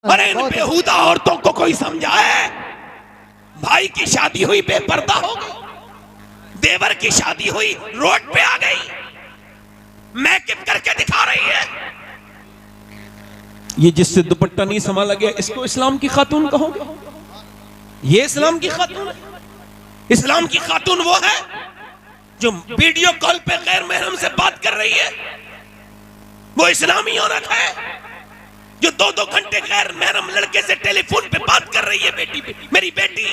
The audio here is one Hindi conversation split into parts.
अरे इन बेहुदा औरतों को कोई समझाए। भाई की शादी हुई बेपर्दा हो गई, देवर की शादी हुई रोड पे आ गई, मेकअप करके दिखा रही है। ये जिससे दुपट्टा नहीं संभाला गया इसको इस्लाम की खातून कहोगे? ये इस्लाम की खातून है? इस्लाम की खातून वो है जो वीडियो कॉल पे गैर महरम से बात कर रही है, वो इस्लामी औरत है जो 2-2 घंटे गैर महरम लड़के से टेलीफोन पे बात कर रही है। बेटी, मेरी बेटी,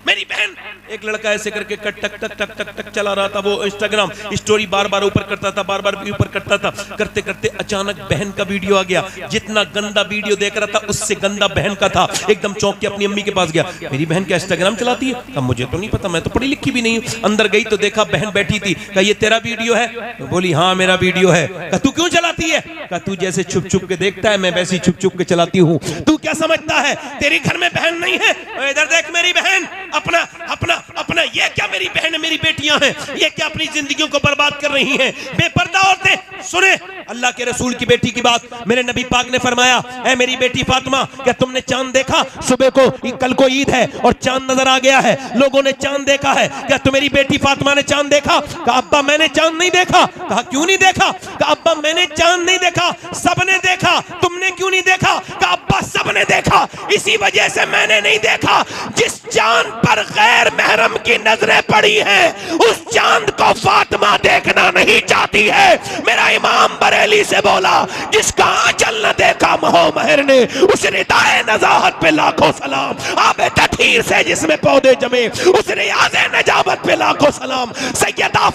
मेरी बहन। एक लड़का ऐसे करके टक टक टक टक टक टक चला रहा था, वो इंस्टाग्राम स्टोरी बार बार ऊपर करता था, बार बार ऊपर करता था। करते करते अचानक बहन का वीडियो आ गया। जितना गंदा वीडियो देख रहा था उससे गंदा बहन का था। एकदम चौंक के अपनी अम्मी के पास गया, मेरी बहन क्या इंस्टाग्राम चलाती है? कहा मुझे तो नहीं पता, मैं तो पढ़ी लिखी भी नहीं हूँ। अंदर गई तो देखा बहन बैठी थी। कहा ये तेरा वीडियो है? तो बोली हाँ मेरा वीडियो है। कहा तू क्यों चलाती है? कहा तू जैसे छुप छुप के देखता है मैं वैसे छुप छुप के चलाती हूँ। तू क्या समझता है तेरी घर में बहन नहीं है? इधर देख मेरी बहन, अपना अपना अपना। ये क्या मेरी बहन मेरी बेटियां हैं, ये क्या अपनी जिंदगियों को बर्बाद कर रही हैं? बेपर्दा औरतें। सुने अल्लाह के रसूल की बेटी की बात। मेरे नबी पाक ने फरमाया, ऐ मेरी बेटी फातिमा, क्या तुमने चांद देखा? सुबह को कल को ईद है और चांद नजर आ गया है, लोगों ने चांद देखा है, क्या तुम्हारी बेटी फातिमा ने चांद देखा? कहा अब्बा मैंने चांद नहीं देखा। कहा क्यों नहीं देखा? कहा अब्बा मैंने चांद नहीं देखा, सबने देखा, तुमने क्यों नहीं देखा? कहा अब्बा सबने देखा, इसी वजह से मैंने नहीं देखा। जिस चांद पर गैर महरम की नजरें पड़ी हैं उस चांद को फातिमा देखना नहीं चाहती है। मेरा इमाम बरेली से बोला, जिसका आंचल न देखा महो महर ने, उस रिदाए नजाहत पे लाखों सलाम। आबे तठीर से जिसमें पौधे जमे उस रियाज़े नजाबत पे लाखों सलाम। सैयदा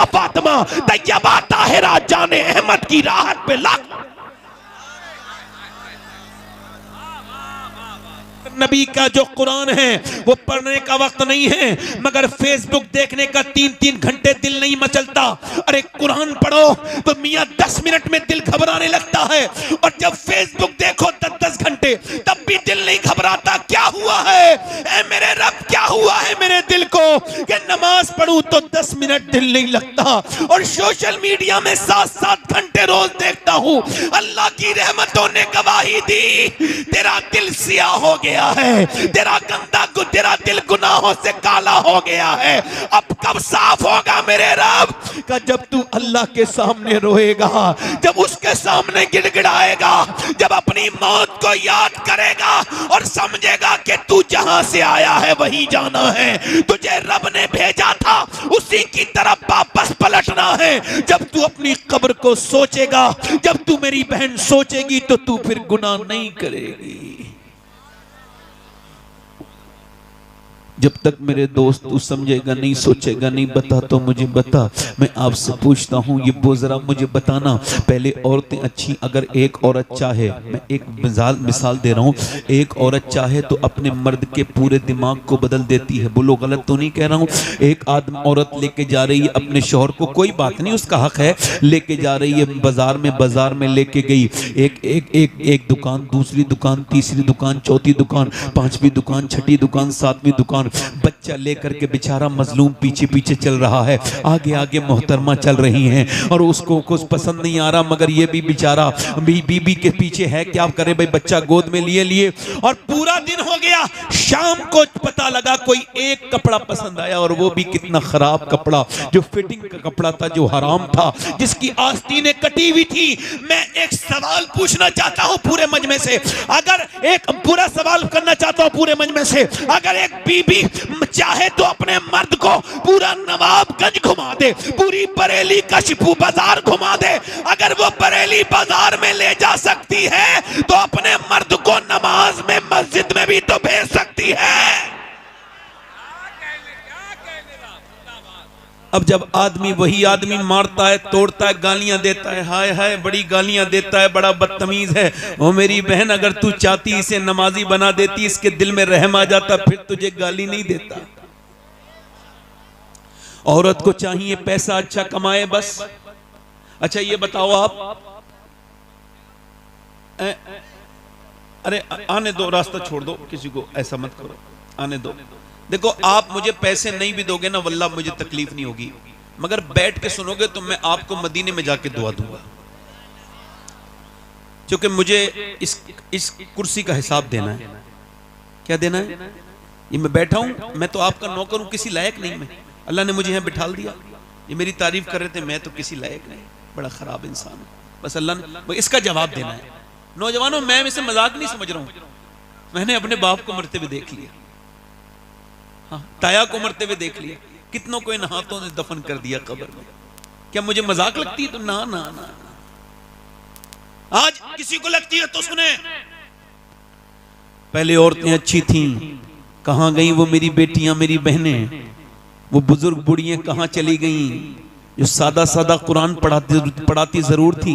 फातिमा तैयबा ताहिरा जाने अहमद की राहत पे लाख। नबी का जो कुरान है वो पढ़ने का वक्त नहीं है, मगर फेसबुक देखने का 3-3 घंटे दिल नहीं मचलता। अरे कुरान पढ़ो तो मियां 10 मिनट में दिल घबराने लगता है, और जब फेसबुक देखो 10-10 घंटे तब भी दिल नहीं घबराता। क्या हुआ है ऐ मेरे रब, क्या हुआ है मेरे दिल को कि नमाज पढ़ूं तो 10 मिनट दिल नहीं लगता, और सोशल मीडिया में 7-7 घंटे रोज देखता हूं। अल्लाह की रहमतों ने गवाही दी, तेरा दिल सियाह हो गया है, तेरा दिल गुनाहों से काला हो गया है। अब कब साफ होगा मेरे रब? का जब तू अल्लाह के सामने रोएगा, जब उसके सामने गिड़गिड़ाएगा, जब अपनी मौत को याद करेगा और समझेगा कि तू जहां से आया है वहीं जाना है, तुझे रब ने भेजा था उसी की तरफ वापस पलटना है। जब तू अपनी कब्र को सोचेगा, जब तू मेरी बहन सोचेगी, तो तू फिर गुनाह नहीं करेगी। जब तक मेरे दोस्त तू समझेगा नहीं, सोचेगा नहीं, बता तो मुझे बता। मैं आपसे पूछता हूँ ये बोझरा मुझे बताना, पहले औरतें अच्छी, अगर एक औरत चाहे, मैं एक मिसाल दे रहा हूँ, एक औरत चाहे तो अपने मर्द के पूरे दिमाग को बदल देती है। बोलो गलत तो नहीं कह रहा हूँ? एक औरत लेके जा रही है अपने शौहर को, कोई बात नहीं उसका हक है, लेके जा रही है बाजार में लेके गई, एक दुकान, दूसरी दुकान, तीसरी दुकान, चौथी दुकान, पांचवी दुकान, छठी दुकान, सातवीं दुकान। बच्चा लेकर के बेचारा मजलूम पीछे पीछे चल रहा है, आगे आगे मोहतरमा चल रही हैं, और उसको कुछ पसंद नहीं आ रहा, मगर ये भी बेचारा बीबी के पीछे है। क्या करे भाई, बच्चा गोद में लिए और पूरा दिन हो गया। शाम को पता लगा कोई एक कपड़ा पसंद आया, और वो भी कितना खराब कपड़ा, जो फिटिंग का कपड़ा था, जो हराम था, जिसकी आस्तीनें कटी हुई थी। मैं एक सवाल पूछना चाहता हूं पूरे मजमे से, अगर एक पूरा सवाल करना चाहता हूं पूरे मजमे से, अगर एक बीबी चाहे तो अपने मर्द को पूरा नवाबगंज घुमा दे, पूरी बरेली कशपू बाजार घुमा दे, अगर वो बरेली बाजार में ले जा सकती है तो अपने मर्द को नमाज में मस्जिद में भी तो भेज सकती है। अब जब आदमी वही आदमी मारता है, तोड़ता है, गालियां देता है, हाय हाय बड़ी गालियां देता है, बड़ा बदतमीज है, ओ मेरी बहन अगर तू चाहती इसे नमाजी बना देती, इसके दिल में रहम आ जाता, फिर तुझे गाली नहीं देता। औरत को चाहिए पैसा अच्छा कमाए बस। अच्छा ये बताओ आप, अरे आने दो, रास्ता छोड़ दो, किसी को ऐसा मत करो, आने दो। देखो आप मुझे पैसे नहीं भी दोगे ना, वल्लाह मुझे तकलीफ नहीं होगी, मगर बैठ के सुनोगे तो मैं आपको मदीने में जाके दुआ दूंगा। क्योंकि मुझे इस कुर्सी का हिसाब देना है। क्या देना है? ये मैं बैठा हूं, मैं तो आपका नौकर हूं, किसी लायक नहीं मैं। अल्लाह ने मुझे यहाँ बिठाल दिया, ये मेरी तारीफ कर रहे थे, मैं तो किसी लायक नहीं, बड़ा खराब इंसान हूं। बस अल्लाह ने इसका जवाब देना है। नौजवानों, मैं इसे मजाक नहीं समझ रहा हूं, मैंने अपने बाप को मरते हुए देख लिया, हाँ, ताया को मरते हुए देख लिया, कितनों को इन हाथों से दफन कर दिया कब्र में। क्या मुझे मजाक लगती है? तो ना ना ना, आज किसी को लगती है तो सुने। पहले औरतें अच्छी थीं, कहां गई वो मेरी बेटियां, मेरी बहनें? वो बुजुर्ग बुढ़ियां कहां चली गईं जो सादा सादा कुरान पढ़ाती जरूर थी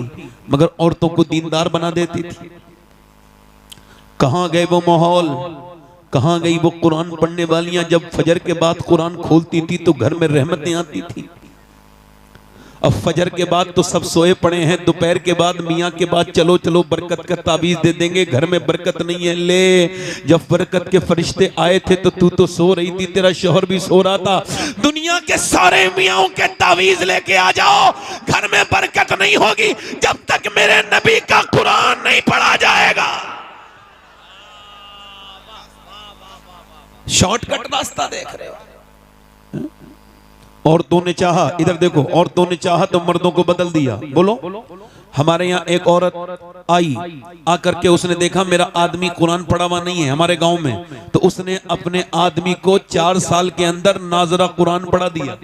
मगर औरतों को दीनदार बना देती थी? कहां गए वो माहौल, कहां गई वो कुरान पढ़ने वालियां? जब फजर के बाद कुरान खोलती थी तो घर में रहमतें आती थी। अब फजर के बाद तो सब सोए पड़े हैं, दोपहर के बाद मियाँ के बाद चलो चलो बरकत का ताबीज दे देंगे, घर में बरकत नहीं है। ले, जब बरकत के फरिश्ते आए थे तो तू तो सो रही थी, तेरा शौहर भी सो रहा था। दुनिया के सारे मियाओं के तावीज लेके आ जाओ, घर में बरकत नहीं होगी जब तक मेरे नबी का कुरान नहीं पढ़ा जाएगा। शॉर्टकट रास्ता देख रहे हो। औरतों ने चाहा, इधर देखो, औरतों ने चाहा तो मर्दों को बदल दिया। बोलो, हमारे यहाँ एक औरत आई, आकर के उसने देखा मेरा आदमी कुरान पढ़ा हुआ नहीं है हमारे गांव में, तो उसने अपने आदमी को 4 साल के अंदर नाजरा कुरान पढ़ा दिया।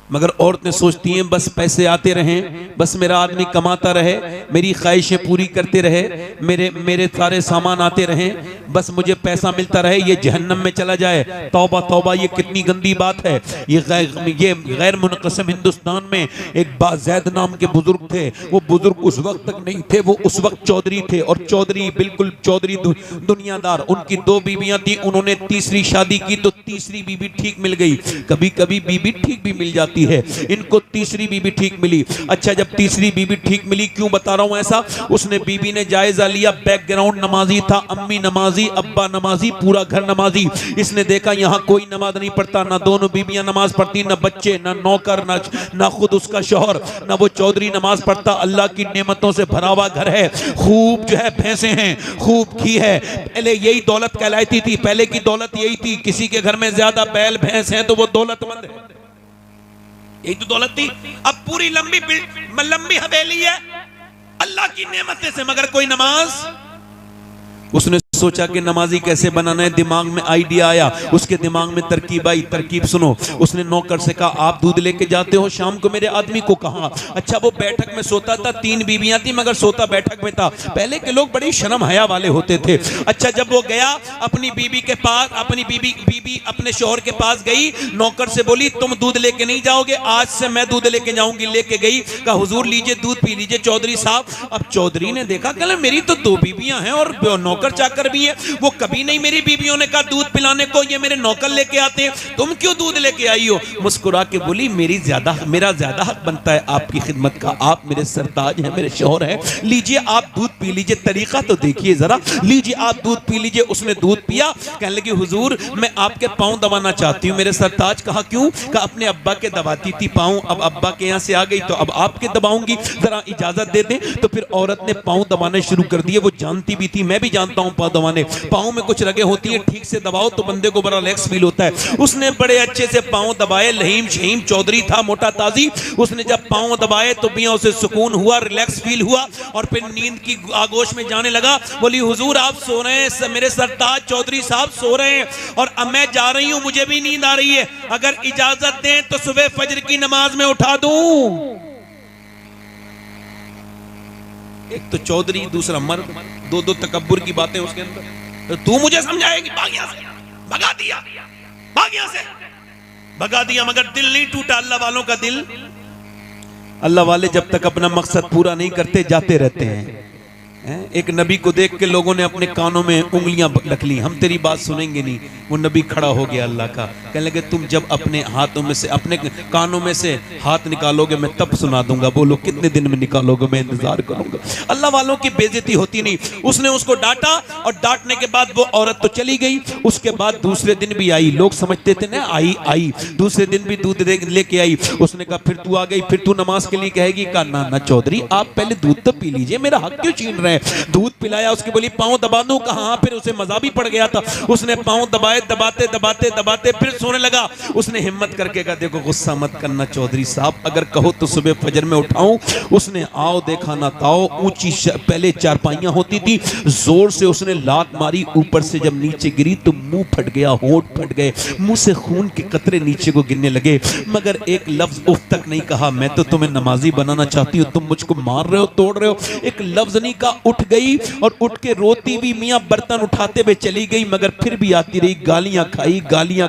मगर औरतें सोचती हैं बस पैसे आते रहें, बस मेरा आदमी कमाता रहे, मेरी ख्वाहिशें पूरी करते रहे, मेरे सारे सामान आते रहें, बस मुझे पैसा मिलता रहे, ये जहन्नम में चला जाए। तौबा तौबा, ये कितनी गंदी बात है। ये गैर मुनक़सिम हिंदुस्तान में एक बाज़ैद नाम के बुजुर्ग थे। वो बुजुर्ग उस वक्त तक नहीं थे, वो उस वक्त चौधरी थे, और चौधरी बिल्कुल चौधरी दुनियादार। उनकी 2 बीवियां थी, उन्होंने तीसरी शादी की तो तीसरी बीवी ठीक मिल गई। कभी कभी बीवी ठीक भी मिल जाती है, इनको तीसरी बीवी ठीक मिली। अच्छा, जब तीसरी बीवी ठीक मिली, क्यों बता रहा हूं ऐसा, उसने बीवी ने जायजा लिया, बैकग्राउंड नमाजी था, अम्मी नमाजी, अब्बा नमाजी, पूरा घर नमाजी। इसने देखा यहां कोई नमाज नहीं पढ़ता, ना दोनों बीवियां नमाज पढ़ती, ना बच्चे, ना नौकर, ना खुद उसका शौहर, ना वो चौधरी नमाज पढ़ता। अल्लाह की नेमतों से भरा हुआ घर है, खूब जो है भैंसे हैं, खूब घी है। पहले यही दौलत कहलाती थी, पहले की दौलत यही थी, किसी के घर में ज्यादा बैल भैंस हैं तो वो दौलतमंद है, यही तो दौलत थी। अब पूरी लंबी हवेली है अल्लाह की नेमतें से, मगर कोई नमाज। उसने सोचा कि नमाजी कैसे बनाना है, दिमाग में आइडिया आया, उसके दिमाग में तरकीब आई। तरकीब सुनो, उसने नौकर से कहा आप दूध लेके जाते हो शाम को मेरे आदमी को? कहा। अच्छा, वो बैठक में सोता था, 3 बीवियां थी मगर सोता बैठक में था। पहले के लोग बड़ी शर्म हया वाले होते थे। अच्छा, जब वो गया अपनी बीवी के पास, अपनी बीवी अपने शौहर के पास गई, नौकर से बोली तुम दूध लेके नहीं जाओगे, आज से मैं दूध लेके जाऊंगी। लेके गई, कहा हुजूर लीजिए दूध पी लीजिए चौधरी साहब। अब चौधरी ने देखा, कहला मेरी तो 2 बीवियां हैं और नौकर चाकर भी है, वो कभी नहीं मेरी बीवियों ने कहा दूध पिलाने को, ये मेरे नौकर लेके आते हैं, तुम क्यों दूध लेके आई हो? मुस्कुरा के बोली मेरा ज्यादा हक बनता है आपकी खिदमत का, आप मेरे सरताज हैं, मेरे शौहर हैं, लीजिए आप दूध पी लीजिए, तरीका तो देखिए जरा, लीजिए आप दूध पी लीजिए। उसने दूध पिया, कहने लगी हुजूर मैं आपके पांव दबाना चाहती हूँ मेरे सरताज। कहा क्यों? कहा अपने अब्बा के दबाती थी पांव, अब अब्बा के यहाँ से आ गई तो अब आपके दबाऊंगी, जरा इजाजत दे दें। तो फिर औरत ने पांव दबाने शुरू कर दिए। वो जानती भी थी, मैं भी जानता हूँ पांव दबाने, पांव में कुछ रगे होती है, ठीक से दबाओ तो बंदे को बड़ा रिलैक्स फील होता है। उसने बड़े अच्छे से पांव दबाए, लहीम शहीम चौधरी था, मोटा ताजी। उसने जब पांव दबाए तो मियां उसे सुकून हुआ, रिलैक्स फील हुआ, और फिर नींद की आगोश में जाने लगा। बोली हुजूर आप सो रहे हैं, मेरे सरताज चौधरी साहब सो रहे हैं और अब मैं जा रही हूं, मुझे भी नींद आ रही है, अगर इजाजत दें तो सुबह फजर की नमाज में उठा दूं। एक तो चौधरी, दूसरा मर्द, 2 तकब्बुर की बातें उसके अंदर। तो तू मुझे समझाएगी? भाग यहां से, भगा दिया, भाग यहां से, भगा दिया, मगर दिल नहीं टूटा। अल्लाह वालों का दिल, अल्लाह वाले जब तक अपना मकसद पूरा नहीं करते जाते रहते हैं। एक नबी को देख के लोगों ने अपने कानों में उंगलियां रख ली, हम तेरी बात सुनेंगे नहीं। वो नबी खड़ा हो गया अल्लाह का, कहने लगे तुम जब अपने हाथों में से, अपने कानों में से हाथ निकालोगे मैं तब सुना दूंगा। बोलो कितने दिन में निकालोगे, मैं इंतजार करूंगा। अल्लाह वालों की बेइज्जती होती नहीं। उसने उसको डांटा और डांटने के बाद वो औरत तो चली गई। उसके बाद दूसरे दिन भी आई, लोग समझते थे ना आई दूसरे दिन भी दूध लेके आई। उसने कहा फिर तू आ गई, फिर तू नमाज के लिए कहेगी? कहा ना चौधरी आप पहले दूध तो पी लीजिए, मेरा हक क्यों छीन रहे हैं। दूध पिलाया, उसकी बोली पांव दबा दूं? कहा फिर उसे मजा भी पड़ गया था। उसने पांव दबाए, दबाते दबाते दबाते फिर सोने लगा। उसने हिम्मत करके कहा देखो गुस्सा मत करना चौधरी साहब, अगर कहो तो सुबह फजर में उठाऊं। उसने आओ देखा ना ताओ, ऊंची पहले चारपाइयां होती थी, जोर से उसने लात मारी, ऊपर से जब नीचे गिरी तो मुंह फट गया, होंठ फट गए, मुंह से खून के कतरे नीचे को गिरने लगे, मगर एक लफ्ज उफ तक नहीं कहा। मैं तो तुम्हें नमाजी बनाना चाहती हूँ, तुम मुझको मार रहे हो, तोड़ रहे हो, एक लफ्ज नहीं कहा। उठ गई और उठ के रोती हुई मियां बर्तन उठाते हुए चली गई, मगर फिर भी आती रही, गालियां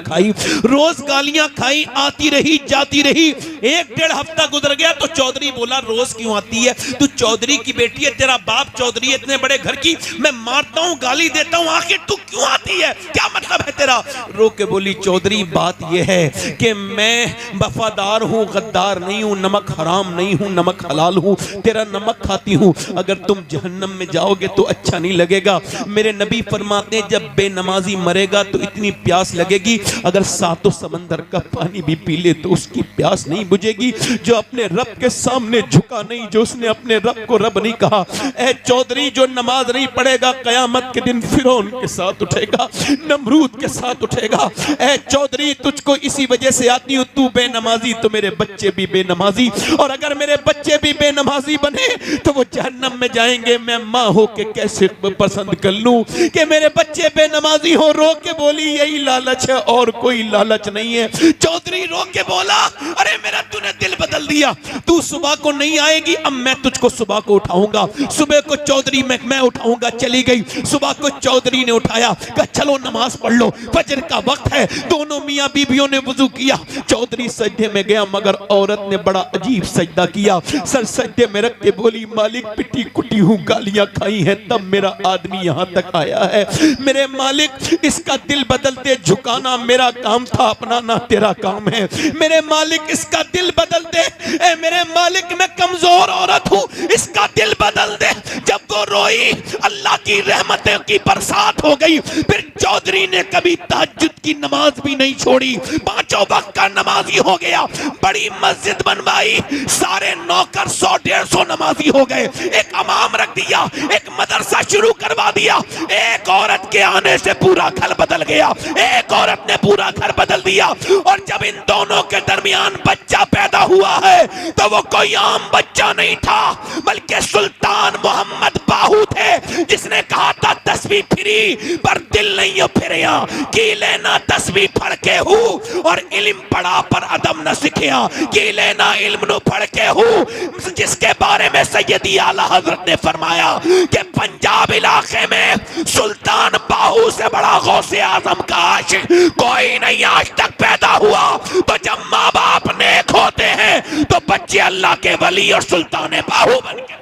खाई, रोज गालियां खाई, आती रही जाती रही। 1-1.5 हफ्ता गुजर गया तो चौधरी बोला रोज क्यों आती है, तू चौधरी की बेटी है, तेरा बाप चौधरी है, इतने बड़े घर की, मैं मारता हूं गाली देता हूं, आखिर तू क्यों आती है, क्या मतलब है तेरा? रो के बोली चौधरी बात यह है कि मैं वफादार हूं, गद्दार नहीं हूं, नमक हराम नहीं हूं, नमक हलाल हूं, तेरा नमक खाती हूं। अगर तुम जहन्नम में जाओगे तो अच्छा नहीं लगेगा। मेरे नबी फरमाते हैं जब बेनमाजी मरेगा तो इतनी प्यास लगेगी, अगर 7 समंदर का पानी भी पी ले तो उसकी प्यास नहीं बुझेगी। जो अपने रब के सामने झुका नहीं, जो उसने अपने रब को रब नहीं कहा, ए चौधरी जो नमाज नहीं पढ़ेगा कयामत के दिन फिरौन के साथ उठेगा, नमरूद के साथ उठेगा। ए चौधरी तुझको इसी वजह से आती हूं, तू बेनमाजी तो मेरे बच्चे भी बेनमाजी, और अगर मेरे बच्चे भी बेनमाजी बने तो वो जहन्नम में जाएंगे। मैं माँ हो के कैसे पसंद कर लूं कि मेरे बच्चे बेनमाजी हो। रो के बोली यही लालच है और कोई लालच नहीं है। चौधरी रो के बोला अरे मेरा तूने दिल बदल दिया, तू सुबह को नहीं आएगी, अब मैं तुझको सुबह को उठाऊंगा। सुबह को चौधरी मैं उठाऊंगा। चली गई, सुबह को चौधरी ने उठाया, कहा चलो नमाज पढ़ लो, फजर का वक्त है। दोनों मियां बीबियों ने वुजू किया, चौधरी सजदे में गया, मगर औरत ने बड़ा अजीब सजदा किया। सर सजदे में रख के बोली मालिक पिटी कुटी हूँ, गालियां खाई हैं, तब मेरा आदमी यहाँ तक आया है। मेरे मालिक इसका दिल बदलते झुकाना मेरा काम था, अपनाना तेरा काम है। मेरे मालिक इसका दिल बदल दे, ए मेरे मालिक मैं कमजोर औरत हूँ, इसका दिल बदल दे। जब वो रोई अल्लाह की रहमतों की बरसात हो गई। फिर चौधरी ने कभी तहज्जुद की नमाज भी नहीं छोड़ी, 5 वक्त का नमाजी हो गया। बड़ी मस्जिद बनवाई, सारे नौकर 100-150 नमाजी हो गए। एक इमाम रख दिया, एक मदरसा शुरू करवा दिया। एक औरत के आने से पूरा घर बदल गया, एक औरत ने पूरा घर बदल दिया। और जब इन दोनों के दरमियान बच्चा पैदा हुआ है तो वो कोई आम बच्चा नहीं था, बल्कि सुल्तान मोहम्मद बाहू थे, जिसने कहा था तस्बीह फिरी पर दिल नहीं फिरिया, की लेना तस्बीह पढ़ के हूँ और इल्म पढ़ा पर अदम न सीखिया, की लेना इल्म न पढ़ के हूँ। जिसके बारे में सैयदी आला हजरत ने फरमाया कि पंजाब इलाके में सुल्तान बाहू से बड़ा गौसे आजम का आशिक कोई नहीं आज तक पैदा हुआ। तो जब माँ बाप नेक होते हैं तो बच्चे अल्लाह के वली और सुल्तान बाहू बन के।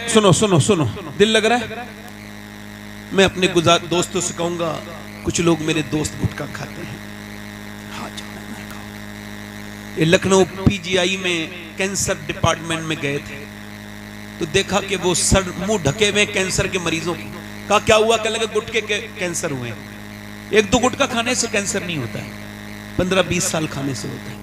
सुनो सुनो सुनो, दिल लग रहा है? मैं अपने दोस्तों से कहूंगा, कुछ लोग मेरे दोस्त गुटखा खाते हैं, ये लखनऊ पीजीआई में कैंसर डिपार्टमेंट में गए थे तो देखा कि वो सर मुंह ढके हुए कैंसर के मरीजों की। कहा क्या हुआ? कहने लगे गुटखे के कैंसर हुए। 1-2 गुटखा खाने से कैंसर नहीं होता है, 15-20 साल खाने से होता है।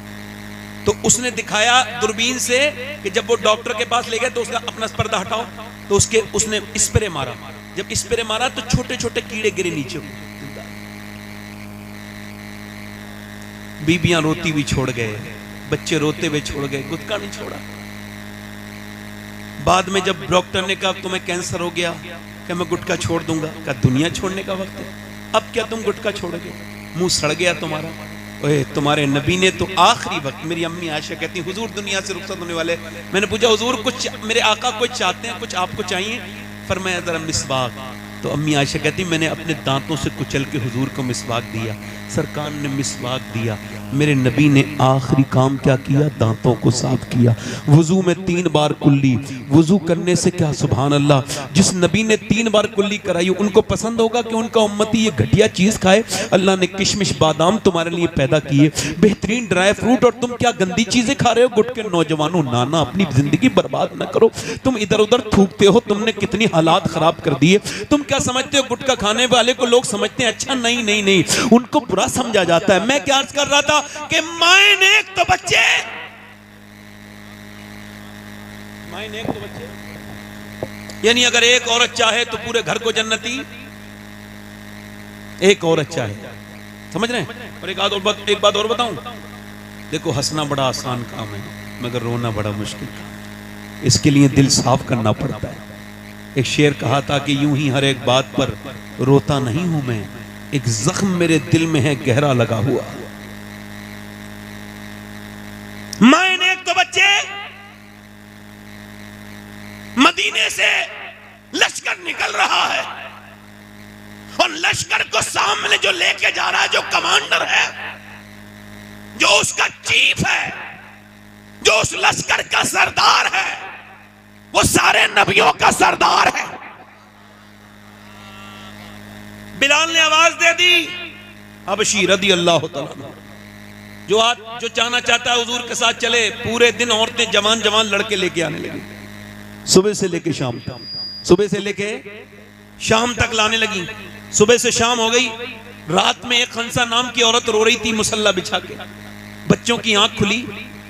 तो उसने दिखाया दूरबीन से कि जब वो डॉक्टर के पास ले गए तो उसका अपना पर्दा हटाओ, तो उसने स्प्रे मारा। जब स्प्रे मारा तो छोटे छोटे कीड़े गिरे नीचे। बीबियां रोती हुई छोड़ गए, बच्चे रोते हुए छोड़ गए, गुटखा नहीं छोड़ा। बाद में जब डॉक्टर ने कहा तुम्हें कैंसर हो गया, क्या मैं गुटखा छोड़ दूंगा? कहा दुनिया छोड़ने का वक्त है, अब क्या तुम गुटखा छोड़ोगे? मुंह सड़ गया तुम्हारा। ओए तुम्हारे नबी ने तो आखिरी वक्त, मेरी अम्मी आयशा कहती है हुजूर दुनिया से रुखसत होने वाले, मैंने पूछा हुजूर कुछ मेरे आका कुछ चाहते हैं, कुछ आपको चाहिए? फरमाया जरा मिसवाक, तो अम्मी आयशा कहती मैंने अपने दांतों से कुचल के हुजूर को मिसवाक दिया, सरकार ने मिसवाक दिया। मेरे नबी ने आखिरी काम क्या किया? दांतों को साफ किया। वुजू में 3 बार कुल्ली, वुजू करने से क्या सुभान अल्लाह, जिस नबी ने 3 बार कुल्ली कराई उनको पसंद होगा कि उनका उम्मती ये घटिया चीज खाए? अल्लाह ने किशमिश बादाम तुम्हारे लिए पैदा किए, बेहतरीन ड्राई फ्रूट, और तुम क्या गंदी चीजें खा रहे हो? गुट के नौजवानों, नाना अपनी जिंदगी बर्बाद ना करो, तुम इधर उधर थूकते हो, तुमने कितनी हालात खराब कर दिए। तुम क्या समझते हो गुटखा खाने वाले को लोग समझते हैं अच्छा? नहीं नहीं नहीं, उनको बुरा समझा जाता है। मैं क्या अर्ज कर रहा था कि माए नेक तो बच्चे, माए नेक तो बच्चे, यानी अगर एक औरत चाहे तो पूरे घर को जन्नती, एक औरत चाहे, समझ रहे हैं? और एक बात और बताऊं, देखो हंसना बड़ा आसान काम है मगर रोना बड़ा मुश्किल काम है, इसके लिए दिल साफ करना पड़ता है। एक शेर कहा था कि यूं ही हर एक बात पर रोता नहीं हूं मैं, एक जख्म मेरे दिल में है गहरा लगा हुआ। मायने एक तो बच्चे, मदीने से लश्कर निकल रहा है और लश्कर को सामने जो लेके जा रहा है, जो कमांडर है, जो उसका चीफ है, जो उस लश्कर का सरदार है, वो सारे नबियों का सरदार है। बिलाल ने आवाज दे दी, हबशी रदी अल्लाह तआला, जो चाहना चाहता है हुजूर के साथ चले। पूरे दिन औरतें जवान जवान लड़के लेके आने लगी, सुबह से लेके शाम तक, सुबह से लेके शाम तक लाने लगी। सुबह से शाम हो गई, रात में एक खंसा नाम की औरत रो रही थी मुसल्ला बिछा के, बच्चों की आंख खुली,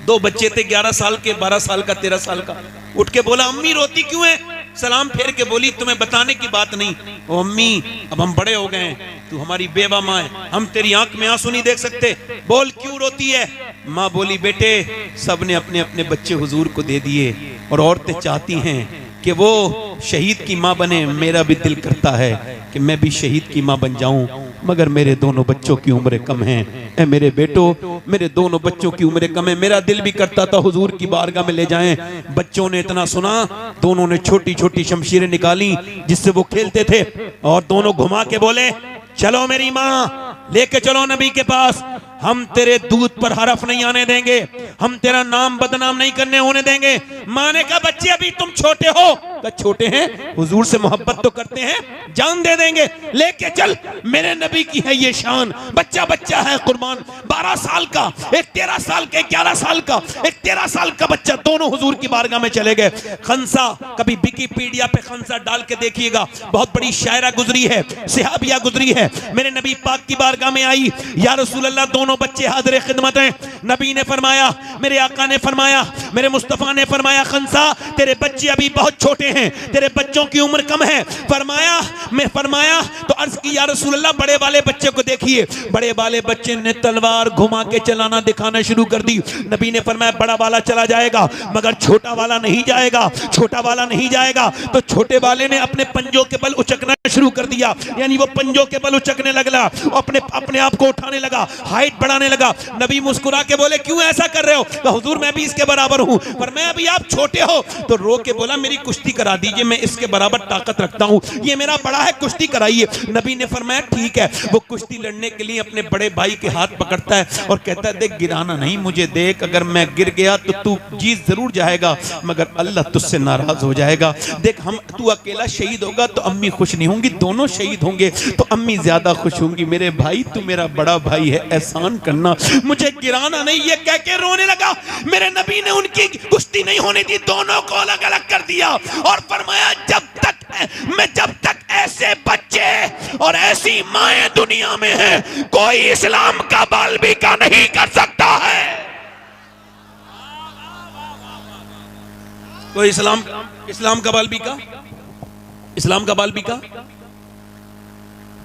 2 बच्चे थे, 11 साल के, 12 साल का, 13 साल का। उठ के बोला अम्मी रोती क्यों है? सलाम फेर के बोली तुम्हें बताने की बात नहीं। ओ अम्मी अब हम बड़े हो गए हैं, तू हमारी बेवा माँ है, हम तेरी आंख में आंसू नहीं देख सकते, बोल क्यों रोती है? माँ बोली बेटे सबने अपने अपने बच्चे हुजूर को दे दिए और औरतें चाहती हैं कि वो शहीद की माँ बने, मेरा भी दिल करता है कि मैं भी शहीद की माँ बन जाऊं, मगर मेरे दोनों बच्चों की उम्रें कम हैं। ए मेरे बेटो, मेरे दोनों बच्चों की उम्रें कम है, मेरा दिल भी करता था हुजूर की बारगाह में ले जाएं। बच्चों ने इतना सुना, दोनों ने छोटी छोटी शमशीरें निकाली जिससे वो खेलते थे और दोनों घुमा के बोले चलो मेरी माँ लेके चलो नबी के पास, हम तेरे दूध पर हरफ नहीं आने देंगे, हम तेरा नाम बदनाम नहीं करने होने देंगे। माँ ने कहा बच्चे अभी तुम छोटे हो। कहा छोटे हैं, हुजूर से मोहब्बत तो करते हैं, जान दे देंगे, लेके चल, मेरे नबी की है ये शान। बच्चा बच्चा है कुर्बान, 12 साल का, एक 13 साल का, 11 साल का, एक 13 साल का बच्चा, दोनों हुजूर की बारगाह में चले गए। खंसा, कभी विकिपीडिया पे खंसा डाल के देखिएगा, बहुत बड़ी शायरा गुजरी है, सहाबिया गुजरी है, मेरे नबी पाक की बारगाह में आई, या रसूल अल्लाह दोनों बच्चे हाजिर खिदमत हैं। नबी ने फरमाया, मेरे आका ने फरमाया, मेरे मुस्तफा ने फरमाया खंसा तेरे बच्चे अभी बहुत छोटे हैं, तेरे बच्चों की उम्र कम है। फरमाया, मैं फरमाया तो अर्ज की या रसूल अल्लाह बड़े वाले बच्चे को देखिए। बड़े वाले बच्चे ने तलवार घुमा के चलाना दिखाना शुरू कर दी। नबी ने फरमाया बड़ा वाला चला जाएगा मगर छोटा वाला नहीं जाएगा, छोटा वाला नहीं जाएगा। तो छोटे वाले ने अपने पंजों के बल उचकना शुरू कर दिया, यानी वो पंजों के बल उचकने लगा, अपने अपने आप को उठाने लगा, हाइट बढ़ाने लगा। नबी मुस्कुरा के बोले क्यों ऐसा कर रहे हो? तो हुजूर मैं भी इसके बराबर हूं, पर मैं अभी आप छोटे हो। तो रो के बोला मेरी कुश्ती करा दीजिए, मैं इसके बराबर ताकत रखता हूं, ये मेरा बड़ा है, कुश्ती कराइए। नबी ने फरमाया ठीक है। वो कुश्ती लड़ने के लिए अपने बड़े भाई के हाथ पकड़ता है और कहता है देख गिराना नहीं, मुझे देख, अगर मैं गिर गया तो तू जीत जरूर जाएगा मगर अल्लाह तुझसे नाराज हो जाएगा। देख हम तू अकेला शहीद होगा तो अम्मी खुश नहीं होंगी, दोनों शहीद होंगे तो अम्मी ज्यादा खुश होंगी। मेरे भाई तू मेरा बड़ा भाई है, एहसान करना, मुझे गिराना नहीं। ये कह के रोने लगा। मेरे नबी ने उनकी कुश्ती नहीं होने दी, दोनों को अलग अलग कर दिया और फरमाया जब तक ऐसे बच्चे और ऐसी माएं दुनिया में है, कोई इस्लाम का बालबिका नहीं कर सकता है। कोई इस्लाम का बालबिका, इस्लाम का बालबिका।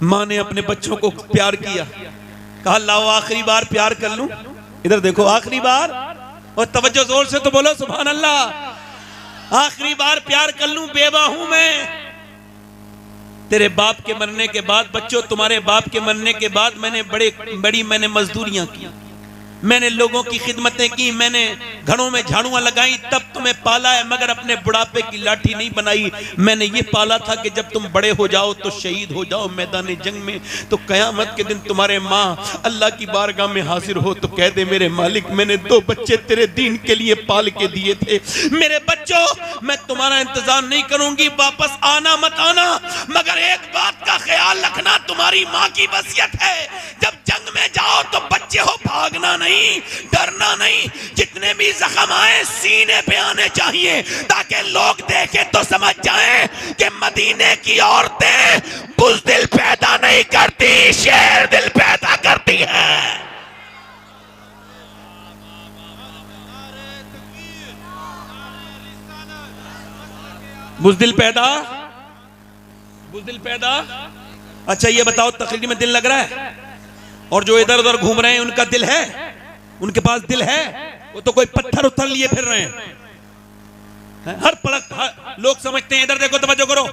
मां ने अपने बच्चों को प्यार किया, कहा लाओ आखिरी बार प्यार कर लूं, इधर देखो आखिरी बार, और तवज्जो जोर से तो बोलो सुभान अल्लाह। आखिरी बार प्यार कर लूं, बेवा हूं मैं। तेरे बाप के मरने के बाद, बच्चों तुम्हारे बाप के मरने के बाद मैंने बड़ी मैंने मजदूरियां की, मैंने लोगों की खिदमतें की, मैंने घरों में झाड़ुआं लगाई, तब तुम्हें पाला है, मगर अपने बुढ़ापे की लाठी नहीं बनाई। मैंने ये पाला था कि जब तुम बड़े हो जाओ तो शहीद हो जाओ मैदान जंग में, तो कयामत के दिन तुम्हारे माँ अल्लाह की बारगाह में हाजिर हो तो कह दे मेरे मालिक मैंने 2 बच्चे तेरे दीन के लिए पाल के दिए थे। मेरे बच्चों, मैं तुम्हारा इंतजार नहीं करूंगी, वापस आना मत आना, मगर एक बात का ख्याल रखना, तुम्हारी माँ की वसीयत है, जब जंग में जाओ तो बच्चे हो, भागना नहीं, डरना नहीं, जितने भी जख्म आए सीने पे आने चाहिए, ताकि लोग देखें तो समझ जाएं कि मदीने की औरतें बुज़दिल पैदा नहीं करती, शेर दिल पैदा करती हैं। बुज़दिल पैदा। अच्छा ये बताओ, तकरीर में दिल लग रहा है, और जो इधर उधर घूम रहे हैं उनका दिल है? उनके पास दिल है? वो तो कोई पत्थर उथर लिए फिर रहे हैं। हर पलक लोग समझते हैं, इधर देखो, तवज्जो करो,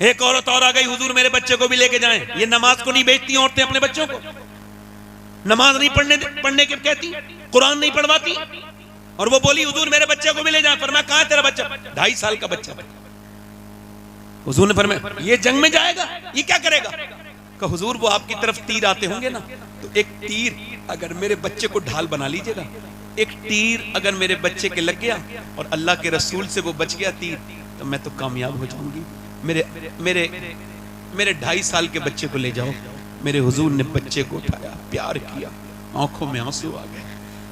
एक औरत और आ गई, हुजूर मेरे बच्चे को भी लेके जाएं। ये नमाज को नहीं बेचती औरतें अपने बच्चों को, नमाज नहीं पढ़ने के कहती, कुरान नहीं पढ़वाती, और वो बोली हुजूर मेरे बच्चे को भी ले जाएं। फरमाया कहां है तेरा बच्चा? 2.5 साल का बच्चा। हुजूर ने फरमाया ये जंग में जाएगा, ये क्या करेगा? कहा हुजूर वो आपकी तरफ तीर आते होंगे ना, तो एक तीर अगर मेरे बच्चे को ढाल बना लीजिएगा, एक तीर अगर मेरे बच्चे के लग गया और अल्लाह के रसूल से वो बच गया तीर, तो मैं तो कामयाब हो जाऊंगी। मेरे 2.5 साल के बच्चे को ले जाओ। मेरे हुजूर ने बच्चे को उठाया, प्यार किया, आंखों में आंसू आ गए।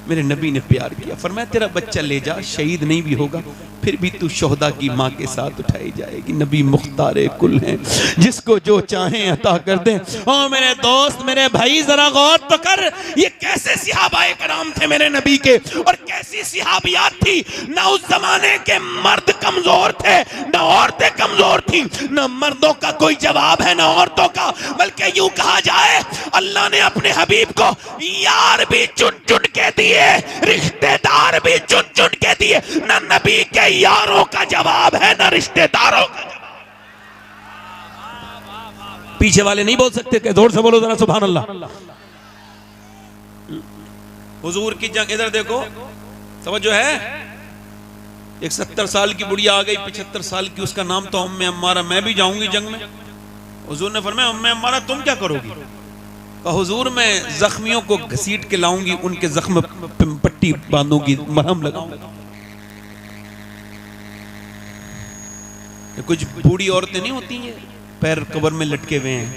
मेरे नबी ने प्यार किया, फरमाया तेरा बच्चा ले जा, शहीद नहीं भी होगा फिर भी तू शोहदा की माँ के साथ उठाई जाएगी। नबी मुख्तारे कुल हैं, जिसको जो चाहें अता कर दें। ओ मेरे दोस्त, मेरे भाई, जरा गौर तो कर, ये कैसे सहाबाए कराम थे मेरे नबी के, और कैसी सहाबियात थी। ना उस जमाने के मर्द कमजोर थे, ना औरतें कमजोर थी, ना मर्दों का कोई जवाब है ना औरतों का, बल्कि यूं कहा जाए अल्लाह ने अपने हबीब को यार भी चुन चुन के दिए, रिश्तेदार भी चुन चुन के दिए। ना नबी के यारों का जवाब है ना रिश्तेदारों का। पीछे वाले नहीं बोल सकते, कि जोर से बोलो जरा सुभान अल्लाह। हुजूर की जंग, इधर देखो, समझो है, एक 70 साल की बुढ़िया आ गई, 75 साल की, उसका नाम तो उम्मे अम्मारा, मैं भी जाऊंगी जंग में। हुजूर ने फरमाया उम्मे अम्मारा तुम क्या करोगी? कहा हुजूर मैं जख्मियों को घसीट के लाऊंगी, उनके जख्म पट्टी बांधूंगी, मरहम लगाऊंगी। कुछ बूढ़ी औरतें नहीं होती हैं, पैर कब्र में लटके हुए हैं,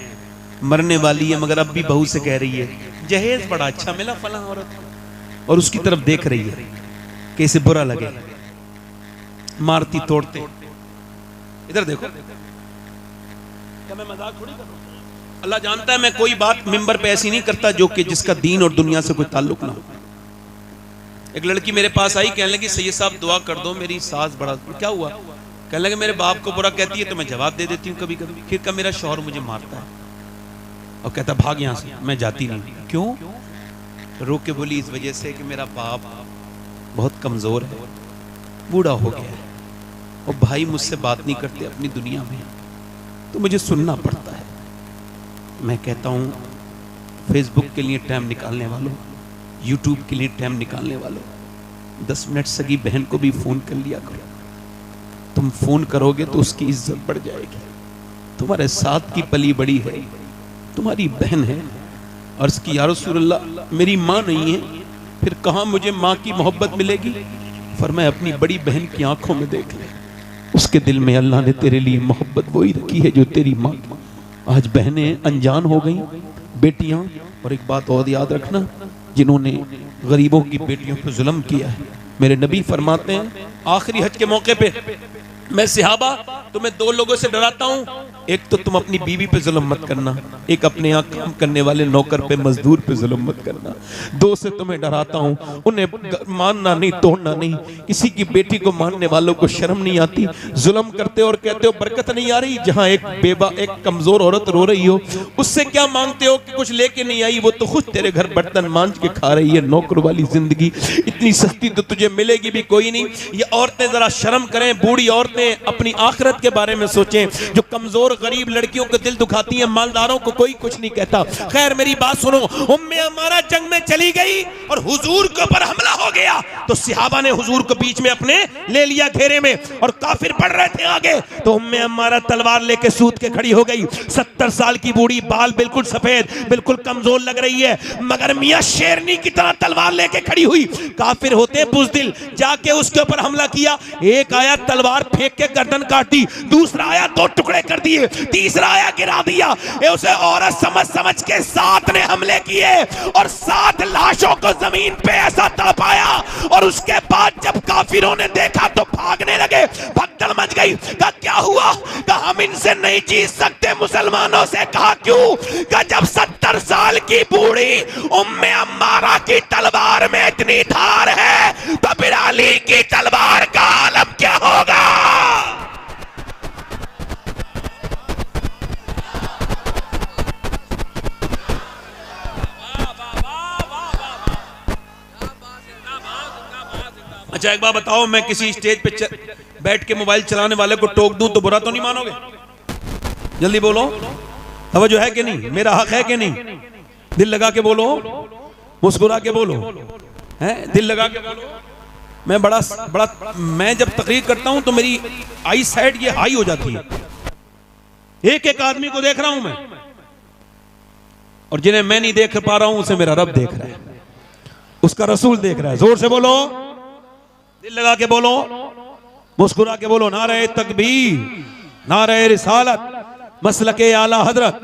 मरने वाली है, मगर अब भी बहू से कह रही है जहेज बड़ा अच्छा मिला फलां औरत, और उसकी तरफ देख रही है कि इसे बुरा लगे, मारती तोड़ते। इधर देखो, क्या मैं मजाक थोड़ी कर रहा हूं? अल्लाह जानता है मैं कोई बात मिंबर पे ऐसी नहीं करता जो कि जिसका दीन और दुनिया से कोई ताल्लुक ना हो। एक लड़की मेरे पास आई, कहने लगी सैयद साहब दुआ कर दो, मेरी सास बड़ा। क्या हुआ? कहने लगे मेरे बाप को बुरा कहती है तो मैं जवाब दे देती हूँ कभी कभी, फिर का मेरा शौहर मुझे मारता है, और कहता भाग यहाँ से, मैं जाती नहीं। क्यों? रो के बोली इस वजह से कि मेरा बाप बहुत कमजोर है, बूढ़ा हो गया है, और भाई मुझसे बात नहीं करते अपनी दुनिया में, तो मुझे सुनना पड़ता है। मैं कहता हूँ फेसबुक के लिए टाइम निकालने वालों, यूट्यूब के लिए टाइम निकालने वालों, 10 मिनट सगी बहन को भी फोन कर लिया करो। तुम फोन करोगे तो उसकी इज्जत बढ़ जाएगी। तुम्हारे साथ की पली बड़ी है, तुम्हारी बहन है। अर्ज की या रसूलल्लाह मेरी माँ नहीं है, फिर कहाँ मुझे माँ की मोहब्बत मिलेगी? फरमाया अपनी बड़ी बहन की आंखों में देख ले, उसके दिल में अल्लाह ने तेरे लिए मोहब्बत वही रखी है जो तेरी माँ। आज बहनें अनजान हो गई, बेटियां। और एक बात और याद रखना, जिन्होंने गरीबों की बेटियों पर जुल्म किया है, मेरे नबी फरमाते हैं आखिरी हज के मौके पे, मैं सहाबा तुम्हें 2 लोगों से डराता हूँ, एक तो तुम अपनी बीवी पे जुल्म मत करना, एक अपने यहाँ काम करने वाले नौकर पे, मजदूर पे जुल्म मत करना। 2 से तुम्हें डराता हूँ, उन्हें मानना नहीं, तोड़ना नहीं। किसी की बेटी को मानने वालों को शर्म नहीं आती, जुल्म करते और कहते हो बरकत नहीं आ रही। जहाँ एक बेबा, एक कमजोर औरत रो रही हो, उससे क्या मांगते हो कि कुछ लेके नहीं आई, वो तो खुद तेरे घर बर्तन मांझ के खा रही है। नौकर वाली जिंदगी, इतनी सस्ती तो तुझे मिलेगी भी कोई नहीं। ये औरतें जरा शर्म करें, बूढ़ी औरतें अपनी आखिरत के बारे में सोचें। जो कमजोर गरीब लड़कियों के दिल दुखाती हैं, मालदारों को कोई कुछ नहीं कहता। खैर मेरी बात सुनो, उम्मे अम्मारा जंग में चली गई और हुजूर के ऊपर हमला हो गया, तो सहाबा ने हुजूर को बीच में अपने ले लिया घेरे में, और काफिर बढ़ रहे थे आगे, तो उम्मे अम्मारा तलवार लेके सूत के खड़ी हो गई। 70 साल की बूढ़ी, बाल बिल्कुल सफेद, बिल्कुल कमजोर लग रही है, मगर मियां शेरनी की तरह तलवार लेके खड़ी हुई। काफिर होते बुज़दिल, जाके उसके ऊपर हमला किया। एक आया तलवार फेंक के गर्दन काट दी, दूसरा आया 2 टुकड़े कर दिए, तीसरा आया गिरा दिया। ये उसे औरत समझ समझ के 7 ने हमले किए और 7 लाशों को जमीन पे ऐसा तड़पाया, और उसके बाद जब काफिरों ने देखा तो भागने लगे। भगदड़ मच गई। कहा क्या हुआ? कहा हम इनसे नहीं जीत सकते मुसलमानों से। कहा क्यों? कहा जब 70 साल की बूढ़ी उम्मे अम्मारा की तलवार में इतनी धार है तो फिर अली की तलवार का आलम क्या होगा? अच्छा एक बात बताओ, मैं किसी स्टेज पे बैठ के मोबाइल चलाने वाले को टोक दूं तो बुरा तो नहीं मानोगे? जल्दी बोलो, तवज्जो है कि नहीं? मेरा हक है कि नहीं? दिल लगा के बोलो, मुस्कुरा के बोलो, हैं? दिल लगा के बोलो। मैं बड़ा मैं जब तकरीर करता हूं तो मेरी आई साइड ये हाई हो जाती है। एक एक आदमी को देख रहा हूं मैं, और जिन्हें मैं नहीं देख पा रहा हूं उसे मेरा रब देख रहा है, उसका रसूल देख रहा है। जोर से बोलो, दिल लगा के बोलो, मुस्कुरा के बोलो। नारे तकबीर, नारे रिसालत, मसलके आला हजरत